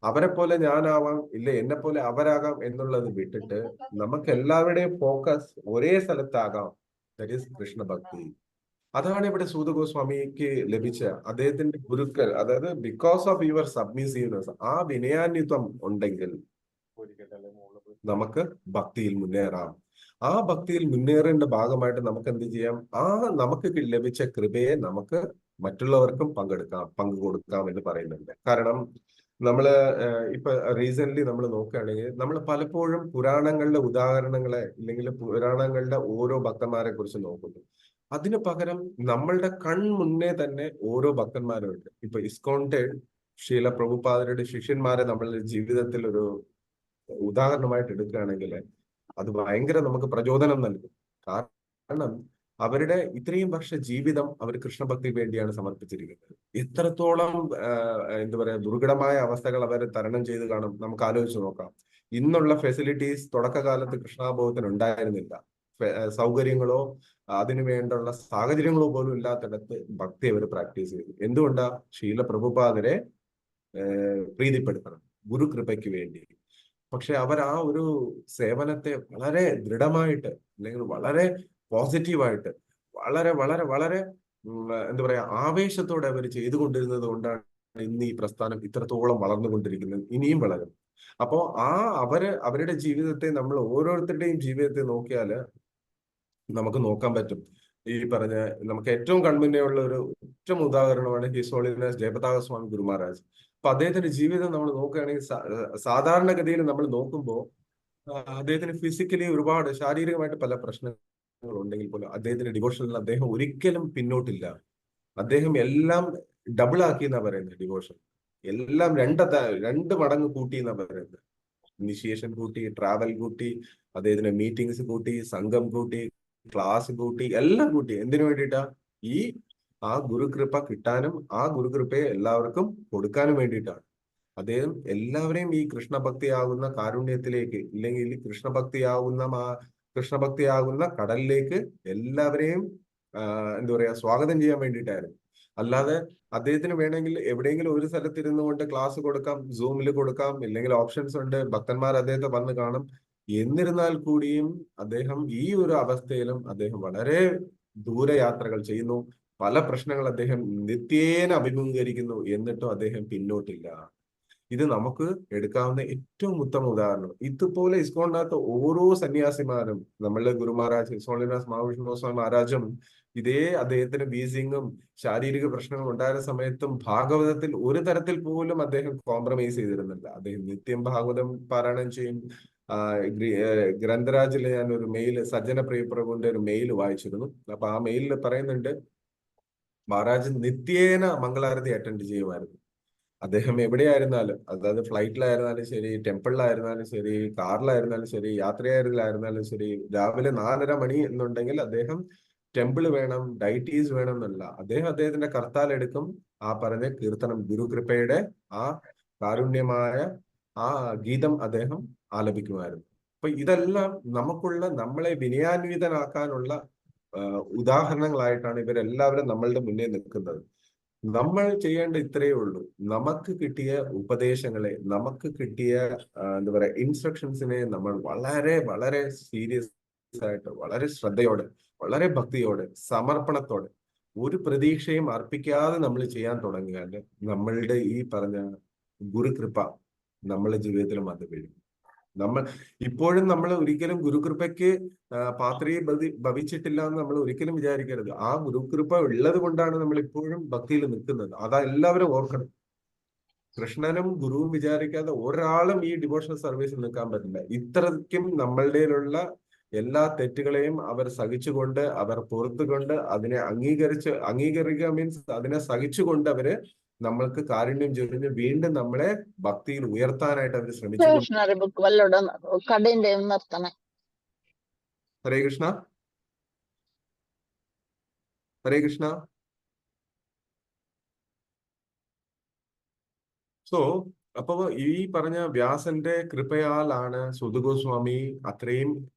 അവരെ പോലെ ഞാനാവാം, ഇല്ല എന്നെ പോലെ അവരാകാം എന്നുള്ളത് വിട്ടിട്ട് നമുക്ക് എല്ലാവരുടെയും ഫോക്കസ് ഒരേ സ്ഥലത്താകാം. That is കൃഷ്ണഭക്തി. അതാണ് ഇവിടെ സൂത ഗോസ്വാമിക്ക് ലഭിച്ച അദ്ദേഹത്തിന്റെ ഗുരുക്കൾ. അതായത് ബിക്കോസ് ഓഫ് യുവർ സബ്മിസീവ്നെസ്, ആ വിനയാന്വിത്വം ഉണ്ടെങ്കിൽ നമുക്ക് ഭക്തിയിൽ മുന്നേറാം. ആ ഭക്തിയിൽ മുന്നേറേണ്ട ഭാഗമായിട്ട് നമുക്ക് എന്ത് ചെയ്യാം? നമുക്ക് ലഭിച്ച കൃപയെ നമുക്ക് മറ്റുള്ളവർക്കും പങ്കു കൊടുക്കാം എന്ന് പറയുന്നുണ്ട്. കാരണം ഇപ്പൊ റീസെന്റ് നമ്മൾ നോക്കുകയാണെങ്കിൽ നമ്മൾ പലപ്പോഴും പുരാണങ്ങളുടെ ഉദാഹരണങ്ങളെ അല്ലെങ്കിൽ പുരാണങ്ങളുടെ ഓരോ ഭക്തന്മാരെ കുറിച്ച് നോക്കുന്നു. അതിനു പകരം നമ്മളുടെ കൺമുന്നേ തന്നെ ഓരോ ഭക്തന്മാരുണ്ട്. ഇപ്പൊ ഇസ്കോണിന്റെ ശീല പ്രഭുപാദരുടെ ശിഷ്യന്മാരെ നമ്മളുടെ ജീവിതത്തിൽ ഒരു ഉദാഹരണമായിട്ട് എടുക്കുകയാണെങ്കിൽ അത് ഭയങ്കര നമുക്ക് പ്രചോദനം നൽകും. കാരണം അവരുടെ ഇത്രയും വർഷ ജീവിതം അവർ കൃഷ്ണഭക്തിക്ക് വേണ്ടിയാണ് സമർപ്പിച്ചിരിക്കുന്നത്. എത്രത്തോളം എന്താ പറയാ ദുർഘടമായ അവസ്ഥകൾ അവർ തരണം ചെയ്ത് കാണും നമുക്ക് ആലോചിച്ച് നോക്കാം. ഇന്നുള്ള ഫെസിലിറ്റീസ് തുടക്കകാലത്ത് കൃഷ്ണാബോധത്തിന് ഉണ്ടായിരുന്നില്ല. സൗകര്യങ്ങളോ അതിനു വേണ്ടുള്ള സാഹചര്യങ്ങളോ പോലും ഇല്ലാത്തിടത്ത് ഭക്തി അവർ പ്രാക്ടീസ് ചെയ്തു. എന്തുകൊണ്ടാ? ശീല പ്രഭുപാദരെ പ്രീതിപ്പെടുത്തണം, ഗുരുകൃപയ്ക്ക് വേണ്ടി. പക്ഷെ അവർ ആ ഒരു സേവനത്തെ വളരെ ദൃഢമായിട്ട് അല്ലെങ്കിൽ വളരെ പോസിറ്റീവായിട്ട് വളരെ വളരെ വളരെ എന്താ പറയാ ആവേശത്തോടെ അവർ ചെയ്തുകൊണ്ടിരുന്നത് കൊണ്ടാണ് ഇന്ന് ഈ പ്രസ്ഥാനം ഇത്രത്തോളം വളർന്നുകൊണ്ടിരിക്കുന്നത്, ഇനിയും വളരും. അപ്പോ അവരുടെ ജീവിതത്തെ നമ്മൾ ഓരോരുത്തരുടെയും ജീവിതത്തെ നോക്കിയാല് നമുക്ക് നോക്കാൻ പറ്റും. ഈ പറഞ്ഞ നമുക്ക് ഏറ്റവും കൺമുന്നേ ഉള്ള ഒരു ഏറ്റവും ഉദാഹരണമാണ് ഹിസ് ഹോളിനെസ് ജയപതാക സ്വാമി ഗുരു മഹാരാജ്. അപ്പൊ അദ്ദേഹത്തിന്റെ ജീവിതം നമ്മൾ നോക്കുകയാണെങ്കിൽ സാധാരണഗതിയിൽ നമ്മൾ നോക്കുമ്പോൾ അദ്ദേഹത്തിന് ഫിസിക്കലി ഒരുപാട് ശാരീരികമായിട്ട് പല പ്രശ്നങ്ങൾ ഉണ്ടെങ്കിൽ പോലും അദ്ദേഹത്തിന്റെ ഡിവോഷനിൽ അദ്ദേഹം ഒരിക്കലും പിന്നോട്ടില്ല. അദ്ദേഹം എല്ലാം ഡബിൾ ആക്കി എന്നാ പറയുന്നത്. ഡിവോഷൻ എല്ലാം രണ്ട് മടങ്ങ് കൂട്ടി എന്നാ പറയുന്നത്. ഇനിഷിയേഷൻ കൂട്ടി, ട്രാവൽ കൂട്ടി, അദ്ദേഹത്തിന്റെ മീറ്റിംഗ്സ് കൂട്ടി, സംഘം കൂട്ടി, ക്ലാസ് കൂട്ടി, എല്ലാം കൂട്ടി. എന്തിനു വേണ്ടിയിട്ടാ? ആ ഗുരുകൃപ കിട്ടാനും ആ ഗുരുകൃപയെ എല്ലാവർക്കും കൊടുക്കാനും വേണ്ടിയിട്ടാണ്. അദ്ദേഹം എല്ലാവരെയും ഈ കൃഷ്ണഭക്തിയാകുന്ന കാരുണ്യത്തിലേക്ക്, ഇല്ലെങ്കിൽ കൃഷ്ണഭക്തിയാകുന്ന കടലിലേക്ക് എല്ലാവരെയും എന്താ പറയാ സ്വാഗതം ചെയ്യാൻ വേണ്ടിയിട്ടായിരുന്നു. അല്ലാതെ അദ്ദേഹത്തിന് വേണമെങ്കിൽ എവിടെയെങ്കിലും ഒരു സ്ഥലത്തിരുന്നു കൊണ്ട് ക്ലാസ് കൊടുക്കാം, സൂമിൽ കൊടുക്കാം, ഇല്ലെങ്കിൽ ഓപ്ഷൻസ് ഉണ്ട്, ഭക്തന്മാർ അദ്ദേഹത്തെ വന്ന് കാണും. എന്നിരുന്നാൽ കൂടിയും അദ്ദേഹം ഈ ഒരു അവസ്ഥയിലും അദ്ദേഹം വളരെ ദൂരയാത്രകൾ ചെയ്യുന്നു. പല പ്രശ്നങ്ങൾ അദ്ദേഹം നിത്യേന അഭിമുഖീകരിക്കുന്നു. എന്നിട്ടും അദ്ദേഹം പിന്നോട്ടില്ല. ഇത് നമുക്ക് എടുക്കാവുന്ന ഏറ്റവും ഉത്തമ ഉദാഹരണം. ഇതുപോലെ ഇസ്കോണിനകത്ത് ഓരോ സന്യാസിമാരും, നമ്മളുടെ ഗുരു മഹാരാജ് സോളിനാസ് മഹാവിഷ്ണു സ്വാമി മഹാരാജും ഇതേ അദ്ദേഹത്തിന് വീസിങ്ങും ശാരീരിക പ്രശ്നങ്ങൾ ഉണ്ടായിരുന്ന സമയത്തും ഭാഗവതത്തിൽ ഒരു തരത്തിൽ പോലും അദ്ദേഹം കോംപ്രമൈസ് ചെയ്തിരുന്നില്ല. അദ്ദേഹം നിത്യം ഭാഗവതം പാരായണം ചെയ്യും. ഗ്രന്ഥരാജിലെ ഞാൻ ഒരു മെയിൽ, സജ്ജന പ്രിയപ്രഭുവിന്റെ ഒരു മെയിൽ വായിച്ചിരുന്നു. അപ്പൊ ആ മെയിലിൽ പറയുന്നുണ്ട് മഹാരാജ് നിത്യേന മംഗളാരതി അറ്റൻഡ് ചെയ്യുമായിരുന്നു. അദ്ദേഹം എവിടെയായിരുന്നാലും, അതായത് ഫ്ലൈറ്റിലായിരുന്നാലും ശരി, ടെമ്പിളിലായിരുന്നാലും ശരി, കാറിലായിരുന്നാലും ശരി, യാത്രയായിരുന്നാലും ശരി, രാവിലെ 4:30 മണി എന്നുണ്ടെങ്കിൽ അദ്ദേഹം ടെമ്പിൾ വേണം, ഡൈറ്റീസ് വേണം എന്നല്ല, അദ്ദേഹത്തിന്റെ കർത്താലെടുക്കും ആ പറഞ്ഞ കീർത്തനം, ഗുരുകൃപയുടെ ആ കാരുണ്യമായ ആ ഗീതം അദ്ദേഹം ആലപിക്കുമായിരുന്നു. അപ്പൊ ഇതെല്ലാം നമ്മളെ വിനയാന്വിതനാക്കാനുള്ള ഉദാഹരണങ്ങളായിട്ടാണ് ഇവരെല്ലാവരും നമ്മളുടെ മുന്നേ നിൽക്കുന്നത്. നമ്മൾ ചെയ്യേണ്ട ഇത്രയേ ഉള്ളൂ. നമുക്ക് കിട്ടിയ ഉപദേശങ്ങളെ, നമുക്ക് കിട്ടിയ എന്താ പറയാ ഇൻസ്ട്രക്ഷൻസിനെ നമ്മൾ വളരെ വളരെ സീരിയസ് ആയിട്ട്, വളരെ ശ്രദ്ധയോടെ, വളരെ ഭക്തിയോടെ, സമർപ്പണത്തോടെ, ഒരു പ്രതീക്ഷയും അർപ്പിക്കാതെ നമ്മൾ ചെയ്യാൻ തുടങ്ങിയാൽ നമ്മളുടെ ഈ പറഞ്ഞ ഗുരുകൃപ നമ്മളുടെ ജീവിതത്തിൽ വന്നു വീഴും. ഇപ്പോഴും നമ്മൾ ഒരിക്കലും ഗുരുകൃപയ്ക്ക് പാത്രിയെ ഭവിച്ചിട്ടില്ല എന്ന് നമ്മൾ ഒരിക്കലും വിചാരിക്കരുത്. ആ ഗുരുകൃപ ഉള്ളത് കൊണ്ടാണ് നമ്മൾ ഇപ്പോഴും ഭക്തിയിൽ നിൽക്കുന്നത്. അതാ എല്ലാവരും ഓർക്കണം. കൃഷ്ണനും ഗുരുവും വിചാരിക്കാതെ ഒരാളും ഈ ഡിവോഷണൽ സർവീസിൽ നിൽക്കാൻ പറ്റില്ല. ഇത്രയ്ക്കും നമ്മളുടെയിലുള്ള എല്ലാ തെറ്റുകളെയും അവർ സഹിച്ചുകൊണ്ട്, അവർ പുറത്തുകൊണ്ട്, അതിനെ അംഗീകരിക്കുക മീൻസ് അതിനെ സഹിച്ചുകൊണ്ട് അവര് നമ്മൾക്ക് കാരുണ്യം ചൊരിഞ്ഞ് വീണ്ടും നമ്മളെ ഭക്തിയിൽ ഉയർത്താനായിട്ട് അവർ ശ്രമിച്ചു. സ്റ്റേഷനറി ബുക്ക് വല്ലതും കടയിന്റെ നിർത്തണേ. ഹരേ കൃഷ്ണ, ഹരേ കൃഷ്ണ. സോ അപ്പൊ ഈ പറഞ്ഞ വ്യാസന്റെ കൃപയാലാണ് സുത ഗോസ്വാമി അത്രയും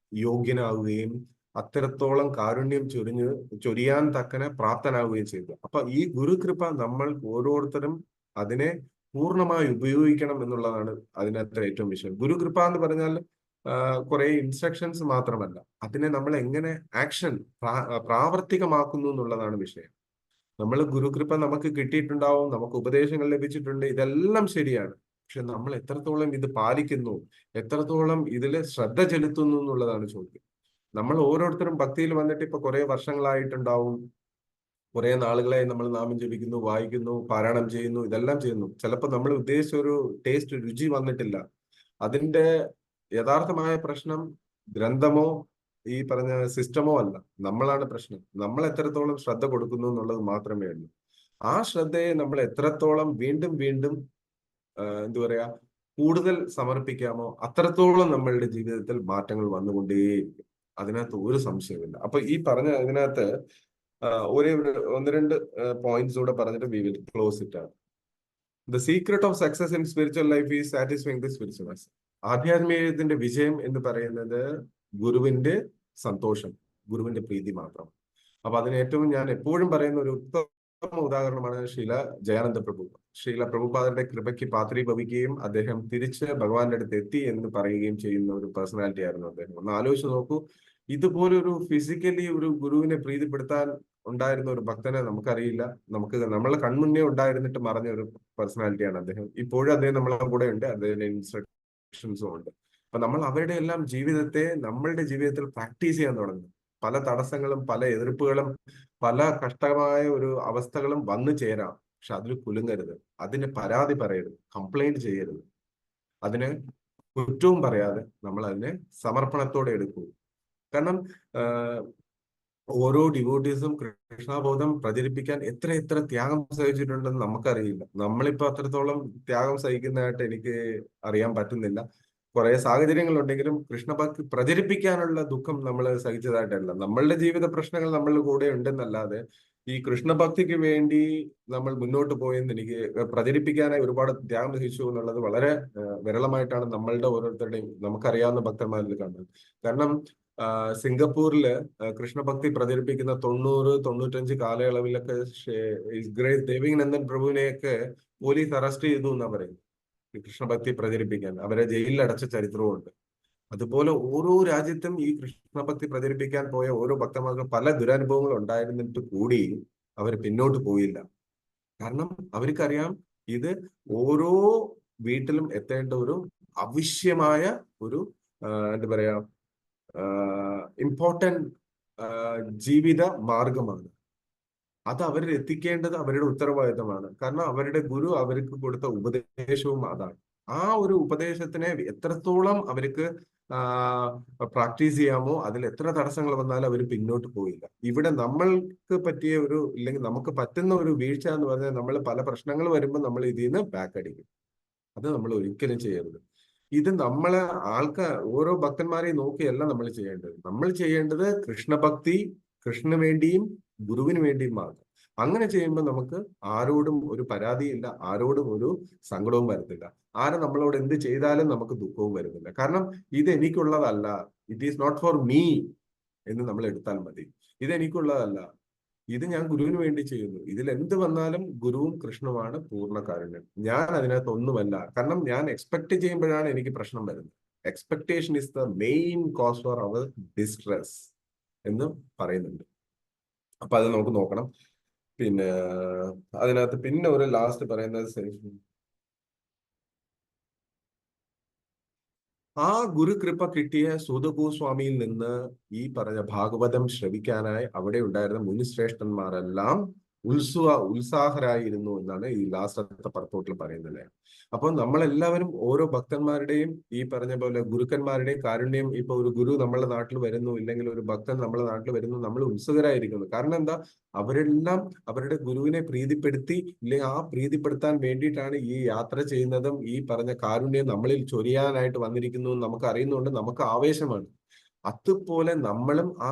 യോഗ്യനാവുകയും അത്രത്തോളം കാരുണ്യം ചൊരിയാൻ തക്കനെ പ്രാപ്തനാവുകയും ചെയ്തു. അപ്പൊ ഈ ഗുരുകൃപ നമ്മൾ ഓരോരുത്തരും അതിനെ പൂർണ്ണമായി ഉപയോഗിക്കണം എന്നുള്ളതാണ് അതിനകത്ത് ഏറ്റവും വിഷയം. ഗുരുകൃപ എന്ന് പറഞ്ഞാൽ കുറെ ഇൻസ്ട്രക്ഷൻസ് മാത്രമല്ല, അതിനെ നമ്മൾ എങ്ങനെ പ്രാവർത്തികമാക്കുന്നു എന്നുള്ളതാണ് വിഷയം. നമ്മൾ ഗുരുകൃപ നമുക്ക് കിട്ടിയിട്ടുണ്ടാവും, നമുക്ക് ഉപദേശങ്ങൾ ലഭിച്ചിട്ടുണ്ട്, ഇതെല്ലാം ശരിയാണ്. പക്ഷെ നമ്മൾ എത്രത്തോളം ഇത് പാലിക്കുന്നു, എത്രത്തോളം ഇതിൽ ശ്രദ്ധ ചെലുത്തുന്നു എന്നുള്ളതാണ് ചോദ്യം. നമ്മൾ ഓരോരുത്തരും ഭക്തിയിൽ വന്നിട്ട് ഇപ്പൊ കുറെ വർഷങ്ങളായിട്ടുണ്ടാവും, കുറെ നാളുകളായി നമ്മൾ നാമം ജപിക്കുന്നു, വായിക്കുന്നു, പാരായണം ചെയ്യുന്നു, ഇതെല്ലാം ചെയ്യുന്നു. ചിലപ്പോൾ നമ്മൾ ഉദ്ദേശിച്ച ഒരു ടേസ്റ്റ്, രുചി വന്നിട്ടില്ല. അതിന്റെ യഥാർത്ഥമായ പ്രശ്നം ഗ്രന്ഥമോ ഈ പറഞ്ഞ സിസ്റ്റമോ അല്ല, നമ്മളാണ് പ്രശ്നം. നമ്മൾ എത്രത്തോളം ശ്രദ്ധ കൊടുക്കുന്നു എന്നുള്ളത് മാത്രമേ ഉള്ളൂ. ആ ശ്രദ്ധയെ നമ്മൾ എത്രത്തോളം വീണ്ടും വീണ്ടും എന്താ പറയാ കൂടുതൽ സമർപ്പിക്കാമോ അത്രത്തോളം നമ്മളുടെ ജീവിതത്തിൽ മാറ്റങ്ങൾ വന്നുകൊണ്ടേയിരിക്കും. അതിനകത്ത് ഒരു സംശയമില്ല. അപ്പൊ ഈ പറഞ്ഞ ഇതിനകത്ത് ഒന്ന് രണ്ട് പോയിന്റ്സ് കൂടെ പറഞ്ഞിട്ട് വി വിൽ ക്ലോസ് ഇറ്റ് ആണ്. The secret of success in spiritual life is satisfying the spiritual master. ആധ്യാത്മികത്തിന്റെ വിജയം എന്ന് പറയുന്നത് ഗുരുവിന്റെ സന്തോഷം, ഗുരുവിന്റെ പ്രീതി മാത്രം. അപ്പൊ അതിന് ഏറ്റവും ഞാൻ എപ്പോഴും പറയുന്ന ഒരു ഉത്തമ ഉദാഹരണമാണ് ശ്രീല ജയാനന്ദ പ്രഭു. ശ്രീല പ്രഭുപാദരുടെ കൃപയ്ക്ക് പാത്രീഭവിക്കുകയും അദ്ദേഹം തിരിച്ച് ഭഗവാന്റെ അടുത്ത് എത്തി എന്ന് പറയുകയും ചെയ്യുന്ന ഒരു പേഴ്സണാലിറ്റി ആയിരുന്നു അദ്ദേഹം. ഒന്ന് ആലോചിച്ച് നോക്കൂ, ഇതുപോലൊരു ഫിസിക്കലി ഒരു ഗുരുവിനെ പ്രീതിപ്പെടുത്താൻ ഉണ്ടായിരുന്ന ഒരു ഭക്തനെ നമുക്കറിയില്ല. നമ്മളെ കൺമുന്നേ ഉണ്ടായിരുന്നിട്ട് മറഞ്ഞ ഒരു പേഴ്സണാലിറ്റിയാണ് അദ്ദേഹം. ഇപ്പോഴും അദ്ദേഹം നമ്മളെ കൂടെ ഉണ്ട്, അദ്ദേഹത്തിന്റെ ഇൻസ്ട്രക്ഷൻസും ഉണ്ട്. അപ്പൊ നമ്മൾ അവരുടെ എല്ലാം ജീവിതത്തെ നമ്മളുടെ ജീവിതത്തിൽ പ്രാക്ടീസ് ചെയ്യാൻ തുടങ്ങും. പല തടസ്സങ്ങളും, പല എതിർപ്പുകളും, പല കഷ്ടമായ ഒരു അവസ്ഥകളും വന്നു ചേരാം. പക്ഷെ അതിൽ കുലുങ്ങരുത്, അതിന് പരാതി പറയരുത്, കംപ്ലൈന്റ് ചെയ്യരുത്, അതിന് കുറ്റവും പറയാതെ നമ്മൾ അതിനെ സമർപ്പണത്തോടെ എടുക്കൂ. കാരണം ഓരോ ഡിവോട്ടീസും കൃഷ്ണബോധം പ്രചരിപ്പിക്കാൻ എത്ര ത്യാഗം സഹിച്ചിട്ടുണ്ടെന്ന് നമുക്കറിയില്ല. നമ്മളിപ്പോ അത്രത്തോളം ത്യാഗം സഹിക്കുന്നതായിട്ട് എനിക്ക് അറിയാൻ പറ്റുന്നില്ല. കുറെ സാഹചര്യങ്ങളുണ്ടെങ്കിലും കൃഷ്ണഭക്തി പ്രചരിപ്പിക്കാനുള്ള ദുഃഖം നമ്മൾ സഹിച്ചതായിട്ടല്ല. നമ്മളുടെ ജീവിത പ്രശ്നങ്ങൾ നമ്മളുടെ കൂടെ ഉണ്ടെന്നല്ലാതെ ഈ കൃഷ്ണഭക്തിക്ക് വേണ്ടി നമ്മൾ മുന്നോട്ട് പോയെന്ന് എനിക്ക് പ്രചരിപ്പിക്കാനായി ഒരുപാട് ത്യാഗം സഹിച്ചു എന്നുള്ളത് വളരെ വിരളമായിട്ടാണ് നമ്മളുടെ ഓരോരുത്തരുടെയും നമുക്കറിയാവുന്ന ഭക്തന്മാരിൽ കാണുന്നത്. കാരണം സിംഗപ്പൂരില് കൃഷ്ണഭക്തി പ്രചരിപ്പിക്കുന്ന 90-95 കാലയളവിലൊക്കെ ദേവിനന്ദൻ പ്രഭുവിനെയൊക്കെ പോലീസ് അറസ്റ്റ് ചെയ്തു എന്നാ പറയുന്നത്, കൃഷ്ണഭക്തി പ്രചരിപ്പിക്കാൻ. അവരെ ജയിലിൽ അടച്ച ചരിത്രവുമുണ്ട്. അതുപോലെ ഓരോ രാജ്യത്തും ഈ കൃഷ്ണഭക്തി പ്രചരിപ്പിക്കാൻ പോയ ഓരോ ഭക്തന്മാർക്കും പല ദുരനുഭവങ്ങൾ ഉണ്ടായിരുന്നിട്ട് കൂടി അവർ പിന്നോട്ട് പോയില്ല. കാരണം അവർക്കറിയാം ഇത് ഓരോ വീട്ടിലും എത്തേണ്ട ഒരു ആവശ്യമായ ഒരു എന്താ പറയാ ഇമ്പോർട്ടന്റ് ജീവിത മാർഗമാണ്. അത് അവരിൽ എത്തിക്കേണ്ടത് അവരുടെ ഉത്തരവാദിത്തമാണ്. കാരണം അവരുടെ ഗുരു അവർക്ക് കൊടുത്ത ഉപദേശവും അതാണ്. ആ ഒരു ഉപദേശത്തിനെ എത്രത്തോളം അവർക്ക് പ്രാക്ടീസ് ചെയ്യാമോ അതിൽ എത്ര തടസ്സങ്ങൾ വന്നാലും അവർ പിന്നോട്ട് പോയില്ല. ഇവിടെ നമ്മൾക്ക് പറ്റിയ ഒരു ഇല്ലെങ്കിൽ നമുക്ക് പറ്റുന്ന ഒരു വീഴ്ച എന്ന് പറഞ്ഞാൽ നമ്മൾ പല പ്രശ്നങ്ങൾ വരുമ്പോൾ നമ്മൾ ഇതിൽ നിന്ന് ബാക്ക് അടിക്കും. അത് നമ്മൾ ഒരിക്കലും ചെയ്യരുത്. ഇത് നമ്മളെ ഓരോ ഭക്തന്മാരെയും നോക്കിയല്ല നമ്മൾ ചെയ്യേണ്ടത്. നമ്മൾ ചെയ്യേണ്ടത് കൃഷ്ണഭക്തി കൃഷ്ണന് വേണ്ടിയും ഗുരുവിന് വേണ്ടിയും മാത്രം. അങ്ങനെ ചെയ്യുമ്പോൾ നമുക്ക് ആരോടും ഒരു പരാതിയില്ല, ആരോടും ഒരു സങ്കടവും വരത്തില്ല. ആരും നമ്മളോട് എന്ത് ചെയ്താലും നമുക്ക് ദുഃഖവും വരുന്നില്ല. കാരണം ഇത് എനിക്കുള്ളതല്ല, it is not for me എന്ന് നമ്മൾ എടുത്താൽ മതി. ഇത് എനിക്കുള്ളതല്ല, ഇത് ഞാൻ ഗുരുവിന് വേണ്ടി ചെയ്യുന്നു. ഇതിൽ എന്ത് വന്നാലും ഗുരുവും കൃഷ്ണനുമാണ് പൂർണ്ണ കാരുണ്യം. ഞാൻ അതിനകത്ത് ഒന്നുമല്ല. കാരണം ഞാൻ എക്സ്പെക്ട് ചെയ്യുമ്പോഴാണ് എനിക്ക് പ്രശ്നം വരുന്നത്. Expectation is the main cause for our distress എന്ന് പറയുന്നുണ്ട്. അപ്പൊ അത് നമുക്ക് നോക്കണം. പിന്നെ അതിനകത്ത് പിന്നെ ഒരു ലാസ്റ്റ് പറയുന്നത് ആ ഗുരുകൃപ കിട്ടിയ സൂതഗോസ്വാമിയിൽ നിന്ന് ഈ പറഞ്ഞ ഭാഗവതം ശ്രവിക്കാനായി അവിടെ ഉണ്ടായിരുന്ന മുനിശ്രേഷ്ഠന്മാരെല്ലാം ഉത്സാഹരായിരുന്നു എന്നാണ് ഈ ലാസ്റ്റത്തെ പർപ്പോട്ടിൽ പറയുന്നത്. അപ്പൊ നമ്മളെല്ലാവരും ഓരോ ഭക്തന്മാരുടെയും ഈ പറഞ്ഞ പോലെ ഗുരുക്കന്മാരുടെയും കാരുണ്യം, ഇപ്പൊ ഒരു ഗുരു നമ്മുടെ നാട്ടിൽ വരുന്നു, ഇല്ലെങ്കിൽ ഒരു ഭക്തൻ നമ്മുടെ നാട്ടിൽ വരുന്നു, നമ്മൾ ഉത്സുകരായിരിക്കുന്നു. കാരണം എന്താ, അവരെല്ലാം അവരുടെ ഗുരുവിനെ പ്രീതിപ്പെടുത്തി, ഇല്ലെങ്കിൽ ആ പ്രീതിപ്പെടുത്താൻ വേണ്ടിയിട്ടാണ് ഈ യാത്ര ചെയ്യുന്നതും ഈ പറഞ്ഞ കാരുണ്യം നമ്മളിൽ ചൊരിയാനായിട്ട് വന്നിരിക്കുന്നു നമുക്ക് അറിയുന്നുണ്ട്, നമുക്ക് ആവേശമാണ്. അതുപോലെ നമ്മളും ആ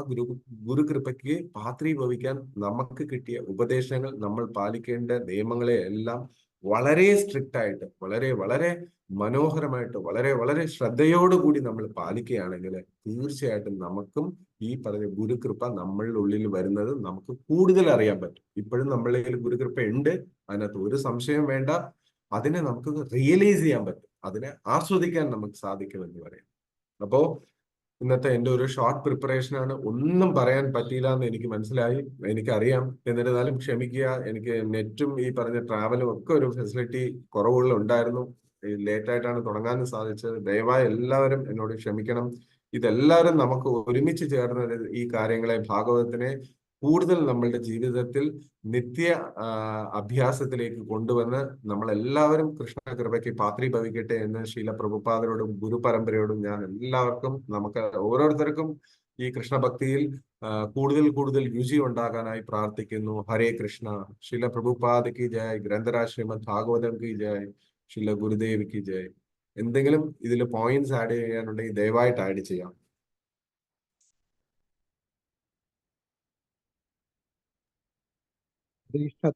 ഗുരുകൃപയ്ക്ക് പാത്രീഭവിക്കാൻ നമുക്ക് കിട്ടിയ ഉപദേശങ്ങൾ, നമ്മൾ പാലിക്കേണ്ട നിയമങ്ങളെ എല്ലാം വളരെ സ്ട്രിക്റ്റ് ആയിട്ട്, വളരെ വളരെ മനോഹരമായിട്ട്, വളരെ വളരെ ശ്രദ്ധയോടുകൂടി നമ്മൾ പാലിക്കുകയാണെങ്കിൽ തീർച്ചയായിട്ടും നമുക്കും ഈ പറഞ്ഞ ഗുരുകൃപ നമ്മളുടെ ഉള്ളിൽ വരുന്നത് നമുക്ക് കൂടുതൽ അറിയാൻ പറ്റും. ഇപ്പോഴും നമ്മളിൽ ഗുരുകൃപ ഉണ്ട്, അതിനകത്ത് ഒരു സംശയം വേണ്ട. അതിനെ നമുക്ക് റിയലൈസ് ചെയ്യാൻ പറ്റും, അതിനെ ആസ്വദിക്കാൻ നമുക്ക് സാധിക്കുമെന്ന് പറയാം. അപ്പോ ഇന്നത്തെ എൻ്റെ ഒരു ഷോർട്ട് പ്രിപ്പറേഷൻ ആണ്. ഒന്നും പറയാൻ പറ്റിയില്ല എന്ന് എനിക്ക് മനസ്സിലായി, എനിക്കറിയാം. എന്നിരുന്നാലും ക്ഷമിക്കുക. എനിക്ക് നെറ്റും ഈ പറഞ്ഞ ട്രാവലും ഒക്കെ ഒരു ഫെസിലിറ്റി കുറവുകളുണ്ടായിരുന്നു. ലേറ്റ് ആയിട്ടാണ് തുടങ്ങാനും സാധിച്ചത്. ദയവായി എല്ലാവരും എന്നോട് ക്ഷമിക്കണം. ഇതെല്ലാവരും നമുക്ക് ഒരുമിച്ച് ചേർന്ന് ഈ കാര്യങ്ങളെ, ഭാഗവതത്തിനെ കൂടുതൽ നമ്മളുടെ ജീവിതത്തിൽ നിത്യ അഭ്യാസത്തിലേക്ക് കൊണ്ടുവന്ന് നമ്മളെല്ലാവരും കൃഷ്ണകൃപയ്ക്ക് പാത്രീഭവിക്കട്ടെ എന്ന് ശീല പ്രഭുപാദരോടും ഗുരുപരമ്പരയോടും ഞാൻ എല്ലാവർക്കും, നമുക്ക് ഓരോരുത്തർക്കും ഈ കൃഷ്ണഭക്തിയിൽ കൂടുതൽ കൂടുതൽ രുചി ഉണ്ടാകാനായി പ്രാർത്ഥിക്കുന്നു. ഹരേ കൃഷ്ണ. ശീല പ്രഭുപാദയ്ക്ക് ജയ്. ഗ്രന്ഥരാജ് ശ്രീമദ് ഭാഗവതം കി ജയ്. ശീല ഗുരുദേവിക്ക് ജയ്. എന്തെങ്കിലും ഇതിൽ പോയിന്റ്സ് ആഡ് ചെയ്യാനുണ്ടെങ്കിൽ ദയവായിട്ട് ആഡ് ചെയ്യാം.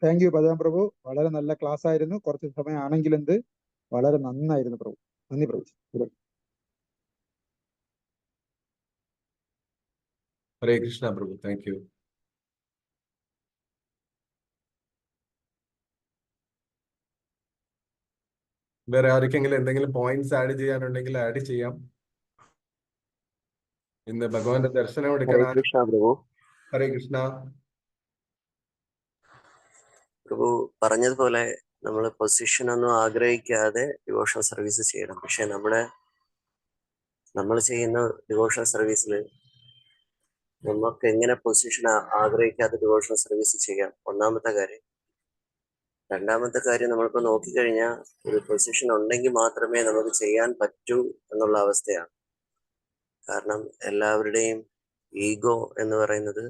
താങ്ക് യു പദം പ്രഭു. വളരെ നല്ല ക്ലാസ് ആയിരുന്നു. കുറച്ച് സമയം ആണെങ്കിലെന്ത്, വളരെ നന്നായിരുന്നു പ്രഭു. നന്ദി പ്രഭു. ഹരേ കൃഷ്ണ പ്രഭു. Thank you. വേറെ ആർക്കെങ്കിലും എന്തെങ്കിലും പോയിന്റ്സ് ആഡ് ചെയ്യാനുണ്ടെങ്കിൽ ആഡ് ചെയ്യാം. ഇന്ന് ഭഗവാന്റെ ദർശനം എടുക്കാൻ. ഹരേ കൃഷ്ണ പ്രഭു. ഹരേ കൃഷ്ണ പ്രഭു പറഞ്ഞതുപോലെ നമ്മൾ പൊസിഷൻ ഒന്നും ആഗ്രഹിക്കാതെ ഡിവോഷണൽ സർവീസ് ചെയ്യണം. പക്ഷെ നമ്മൾ ചെയ്യുന്ന ഡിവോഷണൽ സർവീസിൽ നമുക്ക് എങ്ങനെ പൊസിഷൻ ആഗ്രഹിക്കാതെ ഡിവോഷണൽ സർവീസ് ചെയ്യാം, ഒന്നാമത്തെ കാര്യം. രണ്ടാമത്തെ കാര്യം, നമ്മളിപ്പോൾ നോക്കിക്കഴിഞ്ഞാൽ ഒരു പൊസിഷൻ ഉണ്ടെങ്കിൽ മാത്രമേ നമുക്ക് ചെയ്യാൻ പറ്റൂ എന്നുള്ള അവസ്ഥയാണ്. കാരണം എല്ലാവരുടെയും ഈഗോ എന്ന് പറയുന്നത്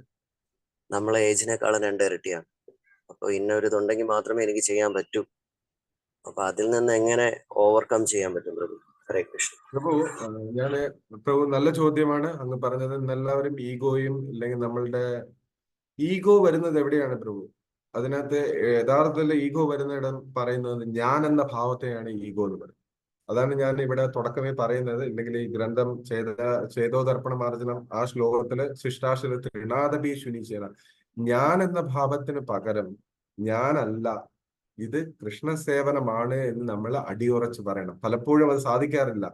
നമ്മളെ ഏജിനേക്കാളും 2 ഇരട്ടിയാണ്. അപ്പോൾ ഇന്നൊരിതുണ്ടെങ്കിൽ മാത്രമേ എനിക്ക് ചെയ്യാൻ പറ്റൂ. അപ്പൊ അതിൽ നിന്ന് എങ്ങനെ ഓവർകം ചെയ്യാൻ പറ്റും പ്രഭു? ഹരേ കൃഷ്ണ പ്രഭു. പ്രഭു നല്ല ചോദ്യമാണ് അങ്ങ് പറഞ്ഞത്. എല്ലാവരും ഈഗോയും, ഇല്ലെങ്കിൽ നമ്മളുടെ ഈഗോ വരുന്നത് എവിടെയാണ് പ്രഭു? അതിനകത്ത് യഥാർത്ഥത്തിൽ ഈഗോ വരുന്ന ഇടം പറയുന്നത് ഞാൻ എന്ന ഭാവത്തെയാണ് ഈഗോ എന്ന് പറയുന്നത്. അതാണ് ഞാൻ ഇവിടെ തുടക്കമേ പറയുന്നത്. ഇല്ലെങ്കിൽ ഈ ഗ്രന്ഥം ചേതോദർപ്പണ മാർജനം ആ ശ്ലോകത്തില് ശിഷ്ടാശിലത്തിൽ ഇണാദബി ശുനിച്ചേന, ഞാൻ എന്ന ഭാവത്തിന് പകരം ഞാനല്ല, ഇത് കൃഷ്ണസേവനമാണ് എന്ന് നമ്മൾ അടിയുറച്ച് പറയണം. പലപ്പോഴും അത് സാധിക്കാറില്ല.